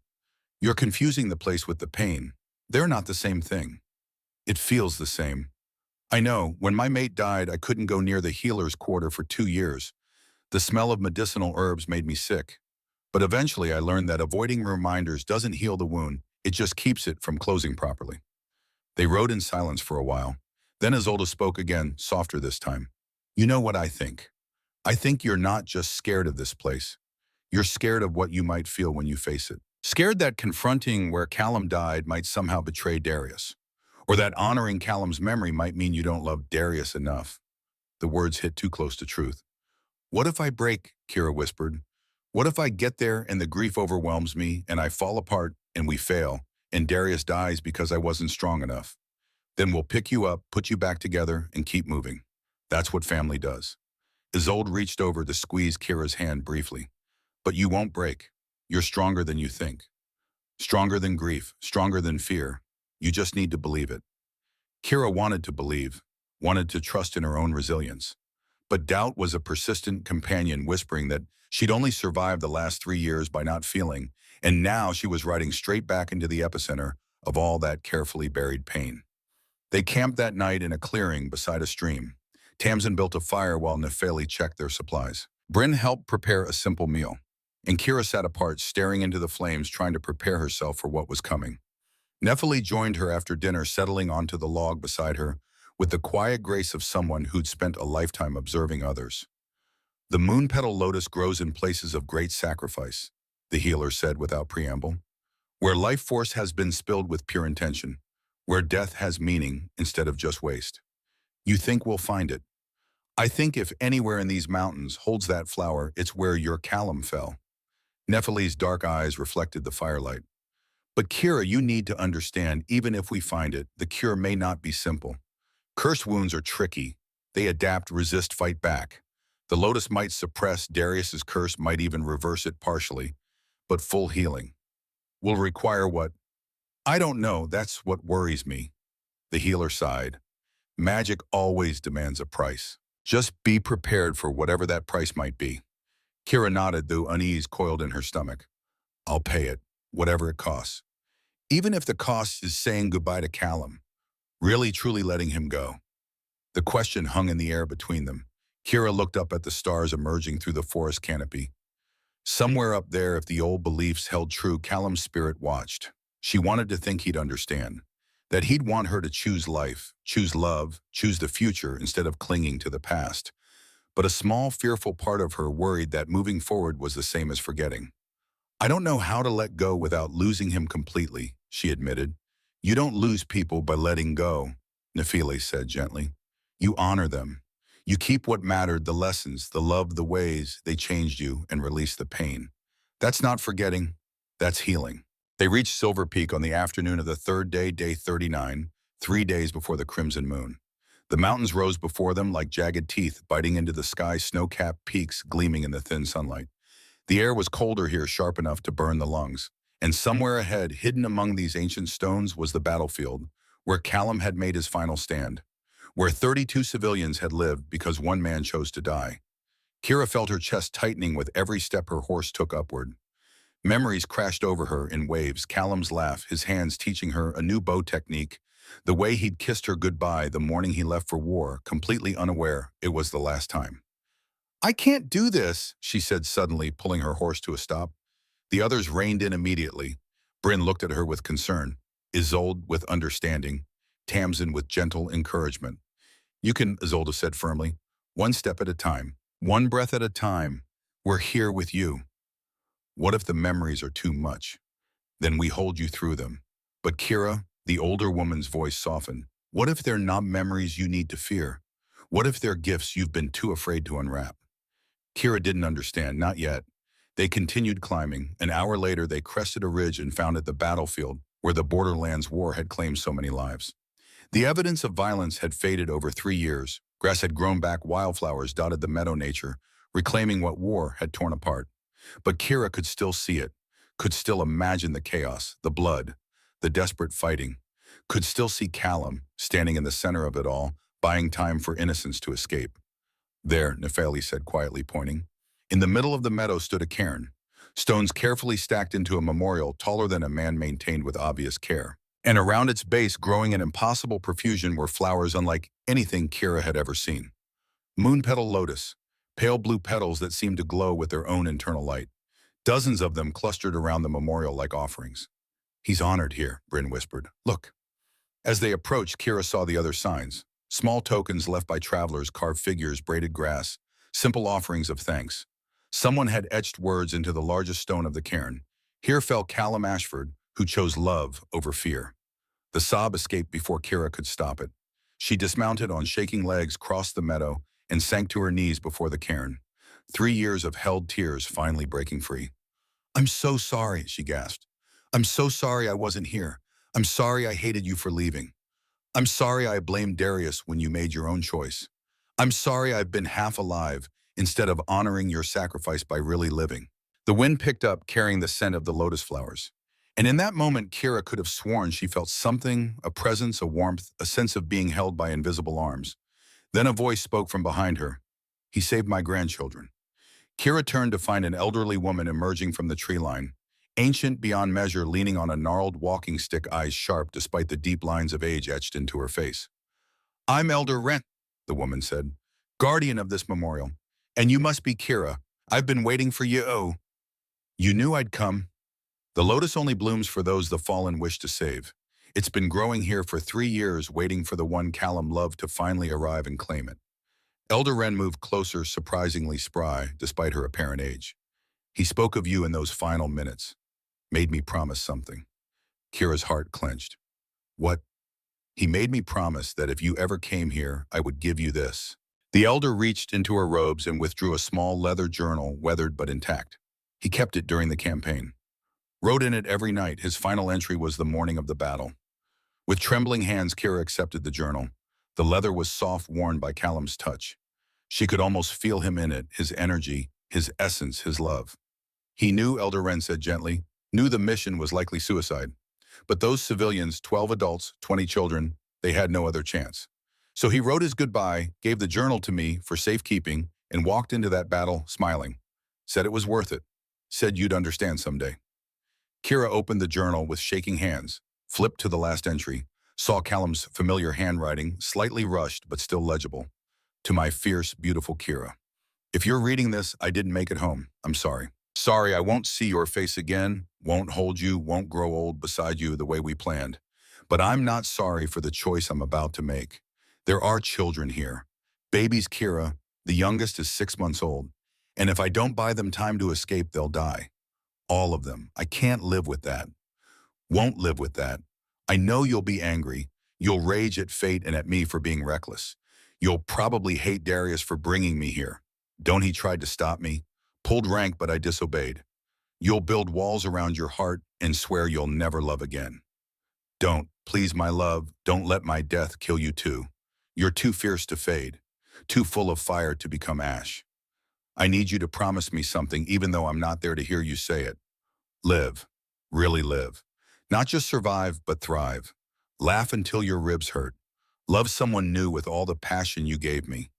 You're confusing the place with the pain. They're not the same thing. It feels the same. I know, when my mate died, I couldn't go near the healer's quarter for 2 years. The smell of medicinal herbs made me sick. But eventually I learned that avoiding reminders doesn't heal the wound, it just keeps it from closing properly. They rode in silence for a while. Then Isolde spoke again, softer this time. You know what I think? I think you're not just scared of this place. You're scared of what you might feel when you face it. Scared that confronting where Callum died might somehow betray Darius. Or that honoring Callum's memory might mean you don't love Darius enough. The words hit too close to truth. What if I break? Kira whispered. What if I get there and the grief overwhelms me and I fall apart and we fail and Darius dies because I wasn't strong enough? Then we'll pick you up, put you back together, and keep moving. That's what family does. Isolde reached over to squeeze Kira's hand briefly. But you won't break. You're stronger than you think. Stronger than grief, stronger than fear. You just need to believe it. Kira wanted to believe, wanted to trust in her own resilience. But doubt was a persistent companion whispering that she'd only survived the last 3 years by not feeling, and now she was riding straight back into the epicenter of all that carefully buried pain. They camped that night in a clearing beside a stream. Tamsin built a fire while Nefeli checked their supplies. Bryn helped prepare a simple meal, and Kira sat apart, staring into the flames, trying to prepare herself for what was coming. Nefeli joined her after dinner, settling onto the log beside her, with the quiet grace of someone who'd spent a lifetime observing others. The moon petal lotus grows in places of great sacrifice, the healer said without preamble, where life force has been spilled with pure intention, where death has meaning instead of just waste. You think we'll find it? I think if anywhere in these mountains holds that flower, it's where your Callum fell. Nefeli's dark eyes reflected the firelight. But Kira, you need to understand, even if we find it, the cure may not be simple. Curse wounds are tricky. They adapt, resist, fight back. The lotus might suppress Darius's curse, might even reverse it partially, but full healing will require what? I don't know, that's what worries me. The healer sighed. Magic always demands a price. Just be prepared for whatever that price might be. Kira nodded, though unease coiled in her stomach. I'll pay it, whatever it costs. Even if the cost is saying goodbye to Callum, really truly letting him go. The question hung in the air between them. Kira looked up at the stars emerging through the forest canopy. Somewhere up there, if the old beliefs held true, Callum's spirit watched. She wanted to think he'd understand, that he'd want her to choose life, choose love, choose the future instead of clinging to the past. But a small, fearful part of her worried that moving forward was the same as forgetting. I don't know how to let go without losing him completely, she admitted. You don't lose people by letting go, Nefeli said gently. You honor them. You keep what mattered, the lessons, the love, the ways they changed you and released the pain. That's not forgetting, that's healing. They reached Silver Peak on the afternoon of the third day, day 39, 3 days before the crimson moon. The mountains rose before them like jagged teeth biting into the sky, snow-capped peaks gleaming in the thin sunlight. The air was colder here, sharp enough to burn the lungs. And somewhere ahead, hidden among these ancient stones, was the battlefield, where Callum had made his final stand, where 32 civilians had lived because one man chose to die. Kira felt her chest tightening with every step her horse took upward. Memories crashed over her in waves, Callum's laugh, his hands teaching her a new bow technique, the way he'd kissed her goodbye the morning he left for war, completely unaware it was the last time. I can't do this, she said suddenly, pulling her horse to a stop. The others reined in immediately. Bryn looked at her with concern, Isolde with understanding, Tamsin with gentle encouragement. You can, Isolde said firmly, one step at a time, one breath at a time. We're here with you. What if the memories are too much? Then we hold you through them. But Kira, the older woman's voice softened. What if they're not memories you need to fear? What if they're gifts you've been too afraid to unwrap? Kira didn't understand, not yet. They continued climbing. An hour later, they crested a ridge and found it the battlefield where the Borderlands War had claimed so many lives. The evidence of violence had faded over 3 years. Grass had grown back, wildflowers dotted the meadow nature, reclaiming what war had torn apart. But Kira could still see it, could still imagine the chaos, the blood, the desperate fighting, could still see Callum standing in the center of it all, buying time for innocence to escape. There, Nepheli said quietly, pointing. In the middle of the meadow stood a cairn, stones carefully stacked into a memorial taller than a man maintained with obvious care. And around its base, growing in impossible profusion, were flowers unlike anything Kira had ever seen. Moon-petal lotus, pale blue petals that seemed to glow with their own internal light. Dozens of them clustered around the memorial like offerings. He's honored here, Bryn whispered. Look. As they approached, Kira saw the other signs. Small tokens left by travelers, carved figures, braided grass, simple offerings of thanks. Someone had etched words into the largest stone of the cairn. Here fell Callum Ashford, who chose love over fear. The sob escaped before Kira could stop it. She dismounted on shaking legs, crossed the meadow, and sank to her knees before the cairn. 3 years of held tears finally breaking free. I'm so sorry, she gasped. I'm so sorry I wasn't here. I'm sorry I hated you for leaving. I'm sorry I blamed Darius when you made your own choice. I'm sorry I've been half alive instead of honoring your sacrifice by really living. The wind picked up, carrying the scent of the lotus flowers. And in that moment, Kira could have sworn she felt something, a presence, a warmth, a sense of being held by invisible arms. Then a voice spoke from behind her. He saved my grandchildren. Kira turned to find an elderly woman emerging from the tree line, ancient beyond measure, leaning on a gnarled walking stick, eyes sharp despite the deep lines of age etched into her face. I'm Elder Wren, the woman said, guardian of this memorial. And you must be Kira. I've been waiting for you. Oh, you knew I'd come. The lotus only blooms for those the fallen wish to save. It's been growing here for 3 years, waiting for the one Callum loved to finally arrive and claim it. Elder Wren moved closer, surprisingly spry, despite her apparent age. He spoke of you in those final minutes. Made me promise something. Kira's heart clenched. What? He made me promise that if you ever came here, I would give you this. The elder reached into her robes and withdrew a small leather journal, weathered but intact. He kept it during the campaign. Wrote in it every night. His final entry was the morning of the battle. With trembling hands, Kira accepted the journal. The leather was soft, worn by Callum's touch. She could almost feel him in it, his energy, his essence, his love. He knew, Elder Wren said gently, knew the mission was likely suicide. But those civilians, 12 adults, 20 children, they had no other chance. So he wrote his goodbye, gave the journal to me for safekeeping, and walked into that battle smiling. Said it was worth it. Said you'd understand someday. Kira opened the journal with shaking hands, flipped to the last entry, saw Callum's familiar handwriting, slightly rushed but still legible. To my fierce, beautiful Kira. If you're reading this, I didn't make it home. I'm sorry. Sorry I won't see your face again, won't hold you, won't grow old beside you the way we planned. But I'm not sorry for the choice I'm about to make. There are children here. Babies, Kira. The youngest is 6 months old. And if I don't buy them time to escape, they'll die. All of them. I can't live with that. Won't live with that. I know you'll be angry. You'll rage at fate and at me for being reckless. You'll probably hate Darius for bringing me here. Don't he tried to stop me? Pulled rank, but I disobeyed. You'll build walls around your heart and swear you'll never love again. Don't, please, my love, don't let my death kill you too. You're too fierce to fade, too full of fire to become ash. I need you to promise me something, even though I'm not there to hear you say it. Live. Really live. Not just survive, but thrive. Laugh until your ribs hurt. Love someone new with all the passion you gave me.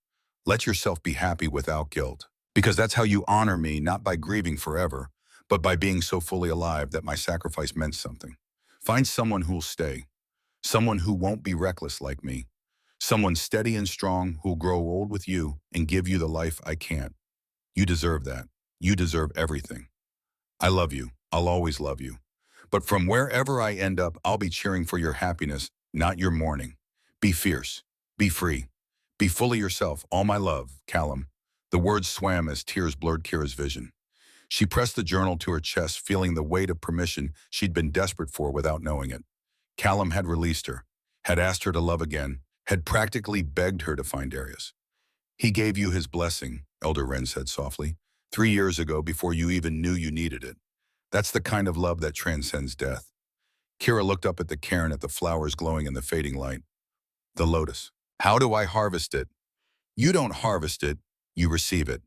Let yourself be happy without guilt. Because that's how you honor me, not by grieving forever, but by being so fully alive that my sacrifice meant something. Find someone who'll stay. Someone who won't be reckless like me. Someone steady and strong who'll grow old with you and give you the life I can't. You deserve that. You deserve everything. I love you. I'll always love you. But from wherever I end up, I'll be cheering for your happiness, not your mourning. Be fierce. Be free. Be fully yourself. All my love, Callum. The words swam as tears blurred Kira's vision. She pressed the journal to her chest, feeling the weight of permission she'd been desperate for without knowing it. Callum had released her, had asked her to love again, had practically begged her to find Darius. He gave you his blessing, Elder Wren said softly, 3 years ago before you even knew you needed it. That's the kind of love that transcends death. Kira looked up at the cairn, at the flowers glowing in the fading light. The lotus. How do I harvest it? You don't harvest it, you receive it.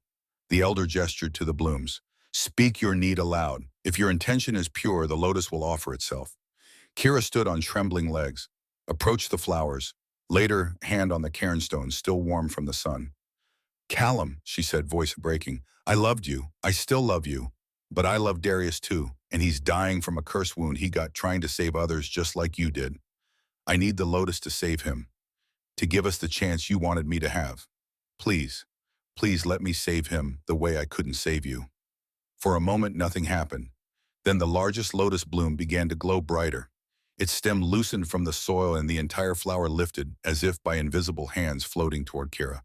The elder gestured to the blooms. Speak your need aloud. If your intention is pure, the lotus will offer itself. Kira stood on trembling legs, approached the flowers, Later, hand on the cairnstone, still warm from the sun. Callum, she said, voice breaking, I loved you. I still love you. But I love Darius too, and he's dying from a curse wound he got trying to save others just like you did. I need the Lotus to save him, to give us the chance you wanted me to have. Please, please let me save him the way I couldn't save you. For a moment, nothing happened. Then the largest lotus bloom began to glow brighter. Its stem loosened from the soil and the entire flower lifted as if by invisible hands floating toward Kira.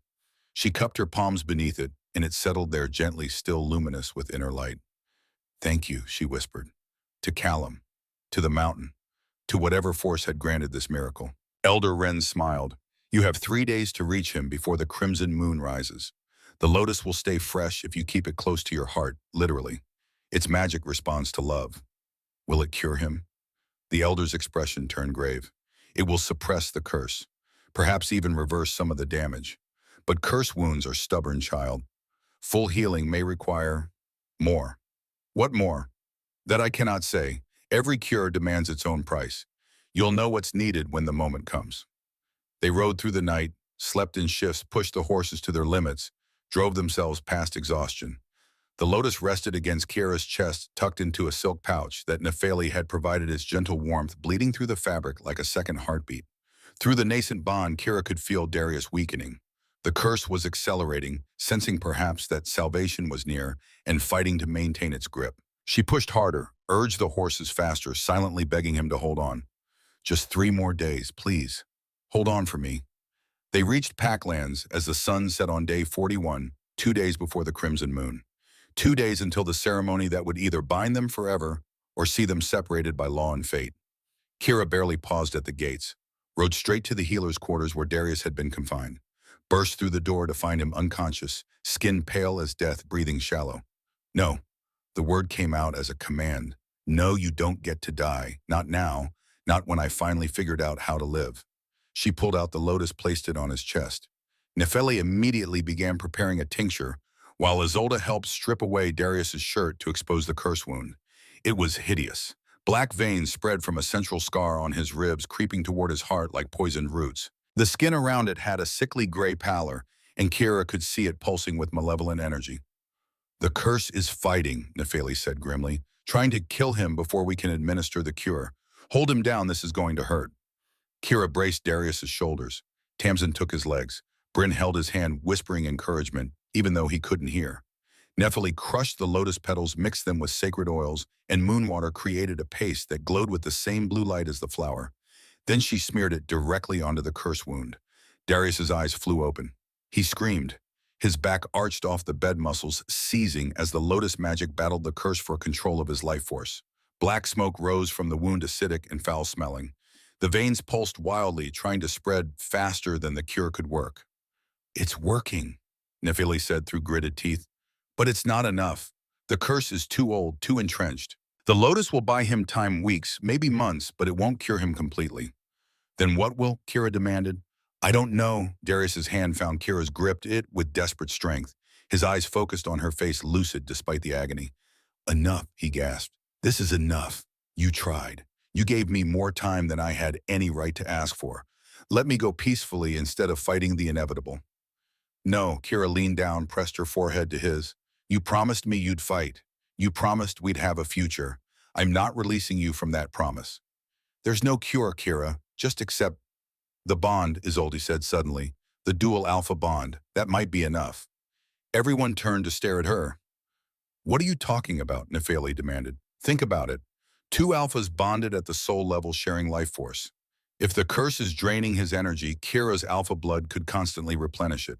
She cupped her palms beneath it, and it settled there gently, still luminous with inner light. Thank you, she whispered. To Callum, to the mountain, to whatever force had granted this miracle. Elder Wren smiled. You have 3 days to reach him before the crimson moon rises. The lotus will stay fresh if you keep it close to your heart, literally. Its magic responds to love. Will it cure him? The elder's expression turned grave. It will suppress the curse, perhaps even reverse some of the damage. But curse wounds are stubborn, child. Full healing may require more. What more? That I cannot say. Every cure demands its own price. You'll know what's needed when the moment comes. They rode through the night, slept in shifts, pushed the horses to their limits, drove themselves past exhaustion. The lotus rested against Kira's chest, tucked into a silk pouch that Nepheli had provided its gentle warmth, bleeding through the fabric like a second heartbeat. Through the nascent bond, Kira could feel Darius weakening. The curse was accelerating, sensing perhaps that salvation was near and fighting to maintain its grip. She pushed harder, urged the horses faster, silently begging him to hold on. Just 3 more days, please. Hold on for me. They reached Packlands as the sun set on day 41, 2 days before the crimson moon. 2 days until the ceremony that would either bind them forever or see them separated by law and fate. Kira barely paused at the gates, rode straight to the healer's quarters where Darius had been confined, burst through the door to find him unconscious, skin pale as death, breathing shallow. No, the word came out as a command. No, you don't get to die. Not now, not when I finally figured out how to live. She pulled out the lotus, placed it on his chest. Nepheli immediately began preparing a tincture, while Isolde helped strip away Darius's shirt to expose the curse wound. It was hideous. Black veins spread from a central scar on his ribs, creeping toward his heart like poisoned roots. The skin around it had a sickly gray pallor, and Kira could see it pulsing with malevolent energy. The curse is fighting, Nepheli said grimly, trying to kill him before we can administer the cure. Hold him down, this is going to hurt. Kira braced Darius's shoulders. Tamsin took his legs. Bryn held his hand, whispering encouragement, even though he couldn't hear. Nepheli crushed the lotus petals, mixed them with sacred oils, and moonwater created a paste that glowed with the same blue light as the flower. Then she smeared it directly onto the curse wound. Darius's eyes flew open. He screamed. His back arched off the bed muscles, seizing as the lotus magic battled the curse for control of his life force. Black smoke rose from the wound, acidic and foul-smelling. The veins pulsed wildly, trying to spread faster than the cure could work. It's working, Nepheli said through gritted teeth. But it's not enough. The curse is too old, too entrenched. The lotus will buy him time, weeks, maybe months, but it won't cure him completely. Then what will? Kira demanded. I don't know. Darius's hand found Kira's, gripped it with desperate strength. His eyes focused on her face, lucid despite the agony. Enough, he gasped. This is enough. You tried. You gave me more time than I had any right to ask for. Let me go peacefully instead of fighting the inevitable. No, Kira leaned down, pressed her forehead to his. You promised me you'd fight. You promised we'd have a future. I'm not releasing you from that promise. There's no cure, Kira. Just accept the bond, Isolde said suddenly. The dual alpha bond. That might be enough. Everyone turned to stare at her. What are you talking about? Nepheli demanded. Think about it. 2 alphas bonded at the soul level, sharing life force. If the curse is draining his energy, Kira's alpha blood could constantly replenish it.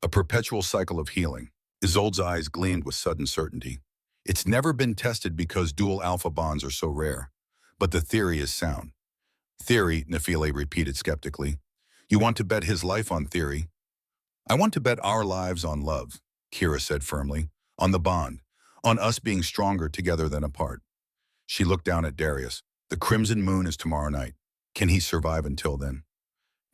A perpetual cycle of healing. Isolde's eyes gleamed with sudden certainty. It's never been tested because dual alpha bonds are so rare. But the theory is sound. Theory, Nepheli repeated skeptically. You want to bet his life on theory? I want to bet our lives on love, Kira said firmly. On the bond. On us being stronger together than apart. She looked down at Darius. The crimson moon is tomorrow night. Can he survive until then?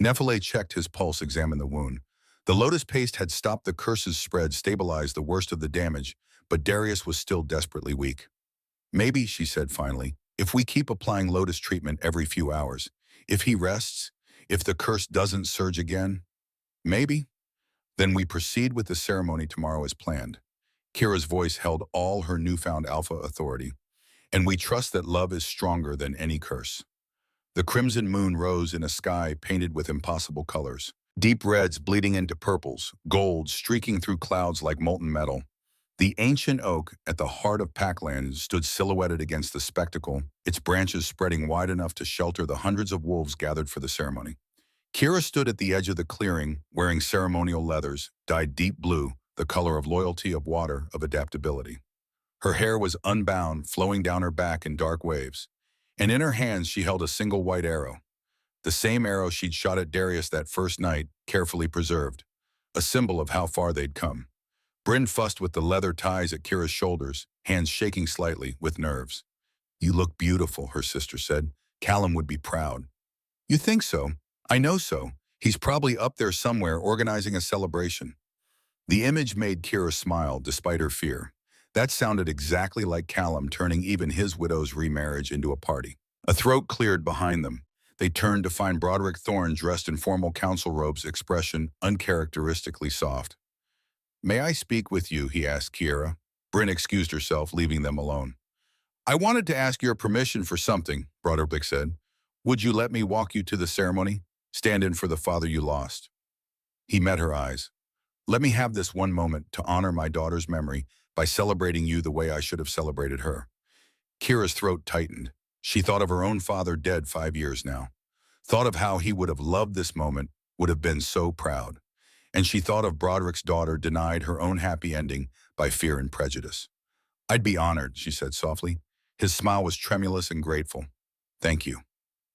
Nepheli checked his pulse, examined the wound. The lotus paste had stopped the curse's spread, stabilized the worst of the damage, but Darius was still desperately weak. Maybe, she said finally, if we keep applying lotus treatment every few hours, if he rests, If the curse doesn't surge again, maybe. Then we proceed with the ceremony tomorrow as planned. Kira's voice held all her newfound alpha authority. And we trust that love is stronger than any curse. The crimson moon rose in a sky painted with impossible colors. Deep reds bleeding into purples, golds streaking through clouds like molten metal. The ancient oak at the heart of Packland stood silhouetted against the spectacle, its branches spreading wide enough to shelter the hundreds of wolves gathered for the ceremony. Kira stood at the edge of the clearing, wearing ceremonial leathers, dyed deep blue, the color of loyalty, of water, of adaptability. Her hair was unbound, flowing down her back in dark waves, and in her hands she held a single white arrow, the same arrow she'd shot at Darius that first night, carefully preserved, a symbol of how far they'd come. Bryn fussed with the leather ties at Kira's shoulders, hands shaking slightly, with nerves. "You look beautiful," her sister said. "Callum would be proud." "You think so?" "I know so. He's probably up there somewhere organizing a celebration." The image made Kira smile, despite her fear. That sounded exactly like Callum turning even his widow's remarriage into a party. A throat cleared behind them. They turned to find Broderick Thorne dressed in formal council robes, expression uncharacteristically soft. "May I speak with you?" he asked Kira. Bryn excused herself, leaving them alone. "I wanted to ask your permission for something," Broderick said. "Would you let me walk you to the ceremony? Stand in for the father you lost." He met her eyes. "Let me have this one moment to honor my daughter's memory by celebrating you the way I should have celebrated her." Kira's throat tightened. She thought of her own father, dead 5 years now. Thought of how he would have loved this moment, would have been so proud. And she thought of Broderick's daughter denied her own happy ending by fear and prejudice. "I'd be honored," she said softly. His smile was tremulous and grateful. "Thank you."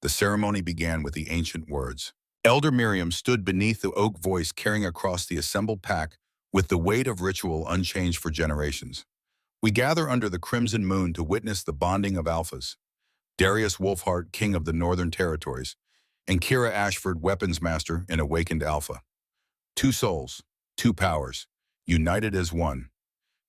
The ceremony began with the ancient words. Elder Miriam stood beneath the oak voice, carrying across the assembled pack with the weight of ritual unchanged for generations. "We gather under the crimson moon to witness the bonding of alphas. Darius Wolfheart, king of the Northern Territories, and Kira Ashford, weapons master and awakened alpha. Two souls, two powers, united as one."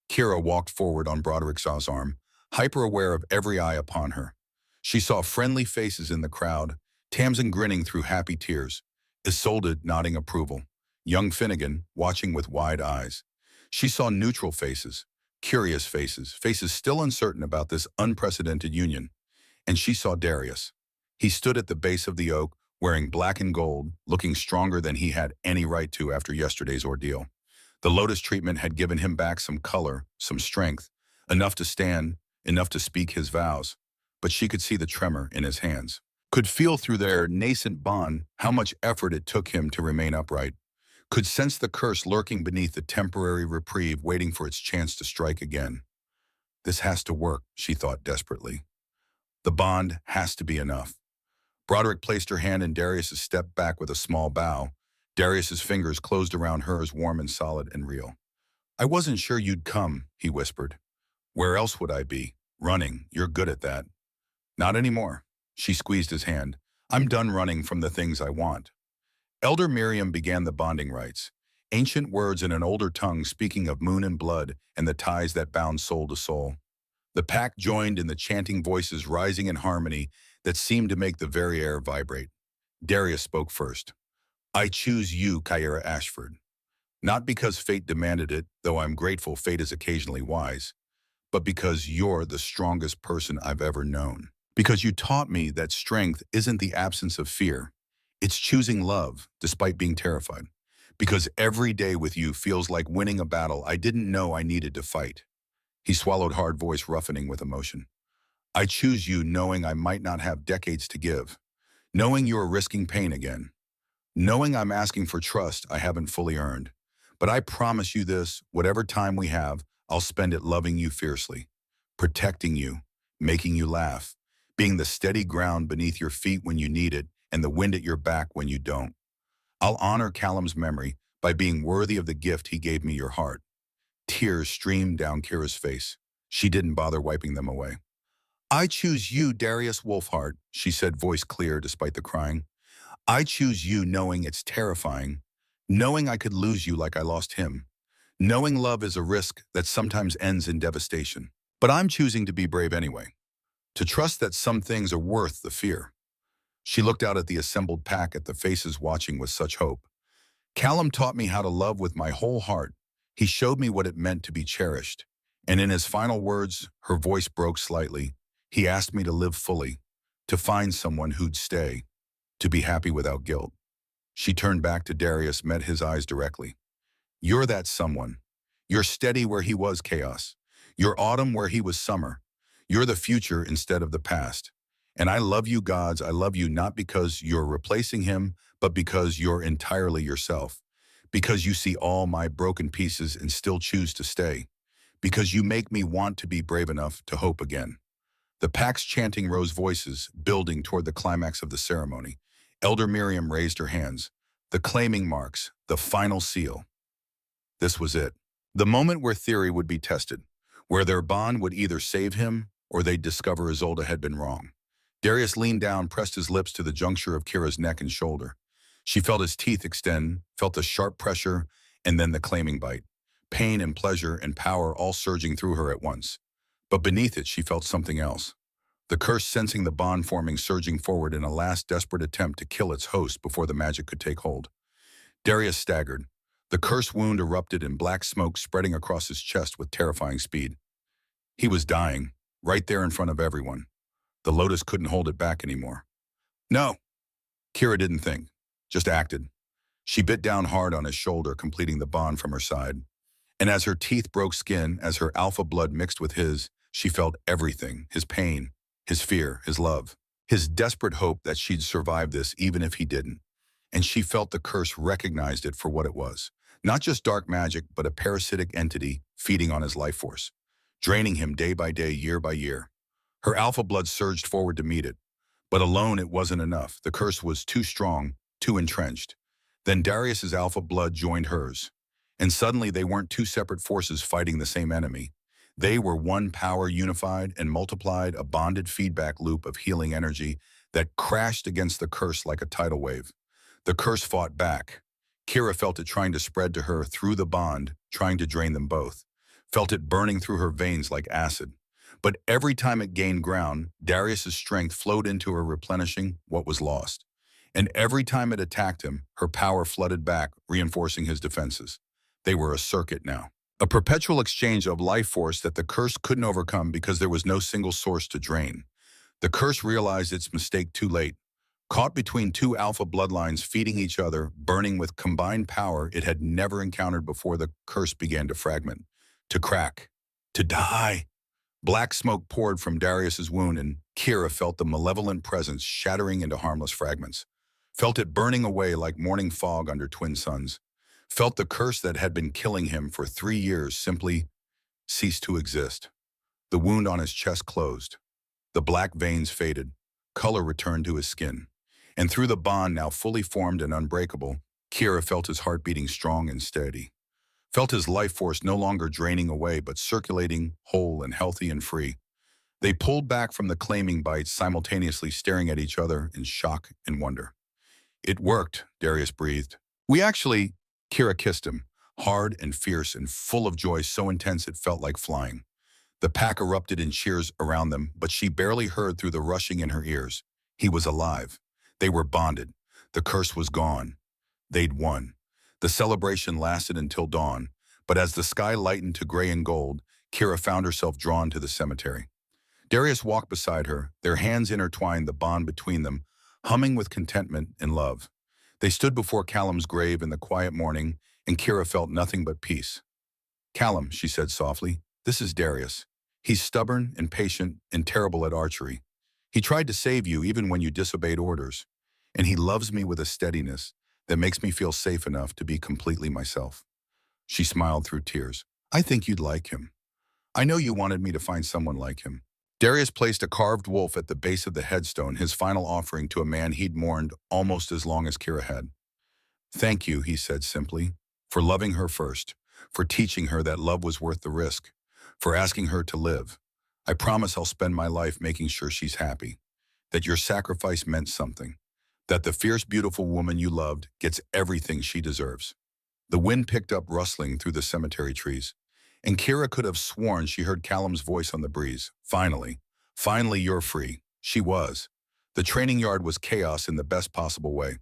Kira walked forward on Broderick's arm, hyper-aware of every eye upon her. She saw friendly faces in the crowd, Tamsin grinning through happy tears, Isolde nodding approval, young Finnegan watching with wide eyes. She saw neutral faces, curious faces, faces still uncertain about this unprecedented union. And she saw Darius. He stood at the base of the oak, wearing black and gold, looking stronger than he had any right to after yesterday's ordeal. The lotus treatment had given him back some color, some strength, enough to stand, enough to speak his vows. But she could see the tremor in his hands, could feel through their nascent bond how much effort it took him to remain upright, could sense the curse lurking beneath the temporary reprieve waiting for its chance to strike again. This has to work, she thought desperately. The bond has to be enough. Broderick placed her hand in Darius's, stepped back with a small bow. Darius's fingers closed around hers, warm and solid and real. "I wasn't sure you'd come," he whispered. "Where else would I be? Running. You're good at that." "Not anymore." She squeezed his hand. "I'm done running from the things I want." Elder Miriam began the bonding rites, ancient words in an older tongue speaking of moon and blood and the ties that bound soul to soul. The pack joined in the chanting voices, rising in harmony that seemed to make the very air vibrate. Darius spoke first. "I choose you, Kira Ashford. Not because fate demanded it, though I'm grateful fate is occasionally wise, but because you're the strongest person I've ever known. Because you taught me that strength isn't the absence of fear. It's choosing love, despite being terrified. Because every day with you feels like winning a battle I didn't know I needed to fight." He swallowed hard, voice roughening with emotion. "I choose you knowing I might not have decades to give. Knowing you're risking pain again. Knowing I'm asking for trust I haven't fully earned. But I promise you this, whatever time we have, I'll spend it loving you fiercely. Protecting you, making you laugh, being the steady ground beneath your feet when you need it and the wind at your back when you don't. I'll honor Callum's memory by being worthy of the gift he gave me, your heart." Tears streamed down Kira's face. She didn't bother wiping them away. "I choose you, Darius Wolfheart," she said, voice clear despite the crying. "I choose you knowing it's terrifying, knowing I could lose you like I lost him, knowing love is a risk that sometimes ends in devastation. But I'm choosing to be brave anyway, to trust that some things are worth the fear." She looked out at the assembled pack at the faces watching with such hope. Callum taught me how to love with my whole heart. He showed me what it meant to be cherished. And in his final words, her voice broke slightly. He asked me to live fully, to find someone who'd stay, to be happy without guilt. She turned back to Darius, met his eyes directly. You're that someone. You're steady where he was chaos. You're autumn where he was summer. You're the future instead of the past. And I love you, gods. I love you not because you're replacing him, but because you're entirely yourself. Because you see all my broken pieces and still choose to stay. Because you make me want to be brave enough to hope again. The pack's chanting rose voices, building toward the climax of the ceremony. Elder Miriam raised her hands. The claiming marks, the final seal. This was it. The moment where theory would be tested, where their bond would either save him or they'd discover Isolde had been wrong. Darius leaned down, pressed his lips to the juncture of Kira's neck and shoulder. She felt his teeth extend, felt the sharp pressure, and then the claiming bite. Pain and pleasure and power all surging through her at once. But beneath it, she felt something else. The curse sensing the bond forming, surging forward in a last desperate attempt to kill its host before the magic could take hold. Darius staggered. The curse wound erupted in black smoke spreading across his chest with terrifying speed. He was dying, right there in front of everyone. The lotus couldn't hold it back anymore. No, Kira didn't think, just acted. She bit down hard on his shoulder, completing the bond from her side. And as her teeth broke skin, as her alpha blood mixed with his, she felt everything, his pain, his fear, his love, his desperate hope that she'd survive this even if he didn't. And she felt the curse recognized it for what it was. Not just dark magic, but a parasitic entity feeding on his life force, draining him day by day, year by year. Her alpha blood surged forward to meet it. But alone it wasn't enough. The curse was too strong, too entrenched. Then Darius's alpha blood joined hers. And suddenly they weren't two separate forces fighting the same enemy. They were one power unified and multiplied, a bonded feedback loop of healing energy that crashed against the curse like a tidal wave. The curse fought back. Kira felt it trying to spread to her through the bond, trying to drain them both. Felt it burning through her veins like acid. But every time it gained ground, Darius's strength flowed into her, replenishing what was lost. And every time it attacked him, her power flooded back, reinforcing his defenses. They were a circuit now. A perpetual exchange of life force that the curse couldn't overcome because there was no single source to drain. The curse realized its mistake too late. Caught between two alpha bloodlines feeding each other, burning with combined power it had never encountered before, the curse began to fragment, to crack, to die. Black smoke poured from Darius's wound, and Kira felt the malevolent presence shattering into harmless fragments. Felt it burning away like morning fog under twin suns. Felt the curse that had been killing him for 3 years simply cease to exist. The wound on his chest closed. The black veins faded. Color returned to his skin. And through the bond, now fully formed and unbreakable, Kira felt his heart beating strong and steady. Felt his life force no longer draining away, but circulating, whole and healthy and free. They pulled back from the claiming bites, simultaneously staring at each other in shock and wonder. It worked, Darius breathed. Kira kissed him, hard and fierce and full of joy so intense it felt like flying. The pack erupted in cheers around them, but she barely heard through the rushing in her ears. He was alive. They were bonded. The curse was gone. They'd won. The celebration lasted until dawn, but as the sky lightened to gray and gold, Kira found herself drawn to the cemetery. Darius walked beside her, their hands intertwined, the bond between them, humming with contentment and love. They stood before Callum's grave in the quiet morning, and Kira felt nothing but peace. "Callum," she said softly, "this is Darius. He's stubborn and patient and terrible at archery. He tried to save you even when you disobeyed orders. And he loves me with a steadiness that makes me feel safe enough to be completely myself." She smiled through tears. "I think you'd like him. I know you wanted me to find someone like him." Darius placed a carved wolf at the base of the headstone, his final offering to a man he'd mourned almost as long as Kira had. "Thank you," he said simply, "for loving her first, for teaching her that love was worth the risk, for asking her to live. I promise I'll spend my life making sure she's happy, that your sacrifice meant something, that the fierce, beautiful woman you loved gets everything she deserves." The wind picked up rustling through the cemetery trees, and Kira could have sworn she heard Callum's voice on the breeze. Finally, you're free." She was. The training yard was chaos in the best possible way.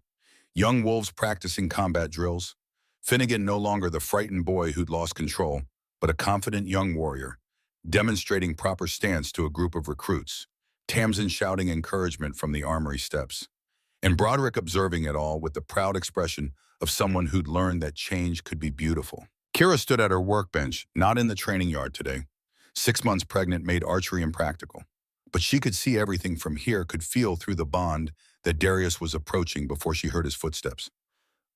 Young wolves practicing combat drills. Finnegan no longer the frightened boy who'd lost control, but a confident young warrior, demonstrating proper stance to a group of recruits. Tamsin shouting encouragement from the armory steps. And Broderick observing it all with the proud expression of someone who'd learned that change could be beautiful. Kira stood at her workbench, not in the training yard today. 6 months pregnant made archery impractical. But she could see everything from here, could feel through the bond that Darius was approaching before she heard his footsteps.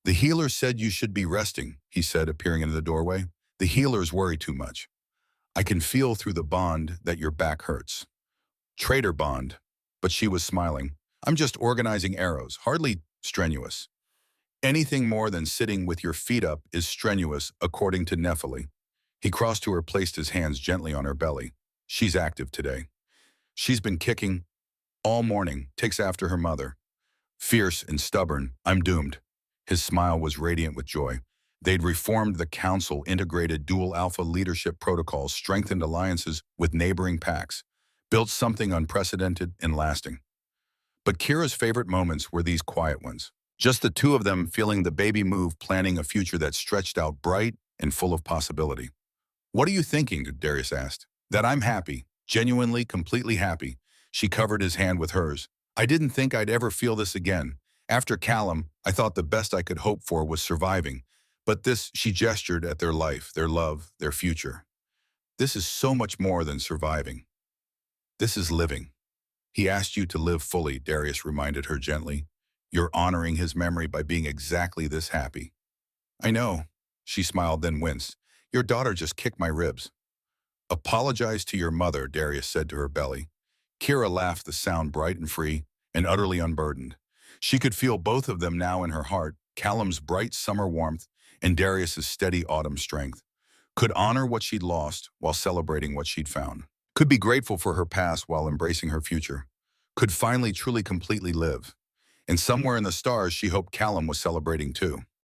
"The healer said you should be resting," he said, appearing into the doorway. "The healers worry too much. I can feel through the bond that your back hurts." Traitor bond. But she was smiling. "I'm just organizing arrows, hardly strenuous." "Anything more than sitting with your feet up is strenuous, according to Nephili." He crossed to her, placed his hands gently on her belly. "She's active today. She's been kicking all morning, takes after her mother. Fierce and stubborn, I'm doomed." His smile was radiant with joy. They'd reformed the council, integrated dual alpha leadership protocols, strengthened alliances with neighboring packs, built something unprecedented and lasting. But Kira's favorite moments were these quiet ones. Just the two of them feeling the baby move, planning a future that stretched out bright and full of possibility. "What are you thinking?" Darius asked. "That I'm happy, genuinely, completely happy." She covered his hand with hers. "I didn't think I'd ever feel this again. After Callum, I thought the best I could hope for was surviving. But this," she gestured at their life, their love, their future. "This is so much more than surviving. This is living." "He asked you to live fully," Darius reminded her gently. "You're honoring his memory by being exactly this happy." "I know." She smiled, then winced. "Your daughter just kicked my ribs." "Apologize to your mother," Darius said to her belly. Kira laughed, the sound bright and free and utterly unburdened. She could feel both of them now in her heart, Callum's bright summer warmth and Darius's steady autumn strength. Could honor what she'd lost while celebrating what she'd found. Could be grateful for her past while embracing her future. Could finally truly completely live. And somewhere in the stars she hoped Callum was celebrating too.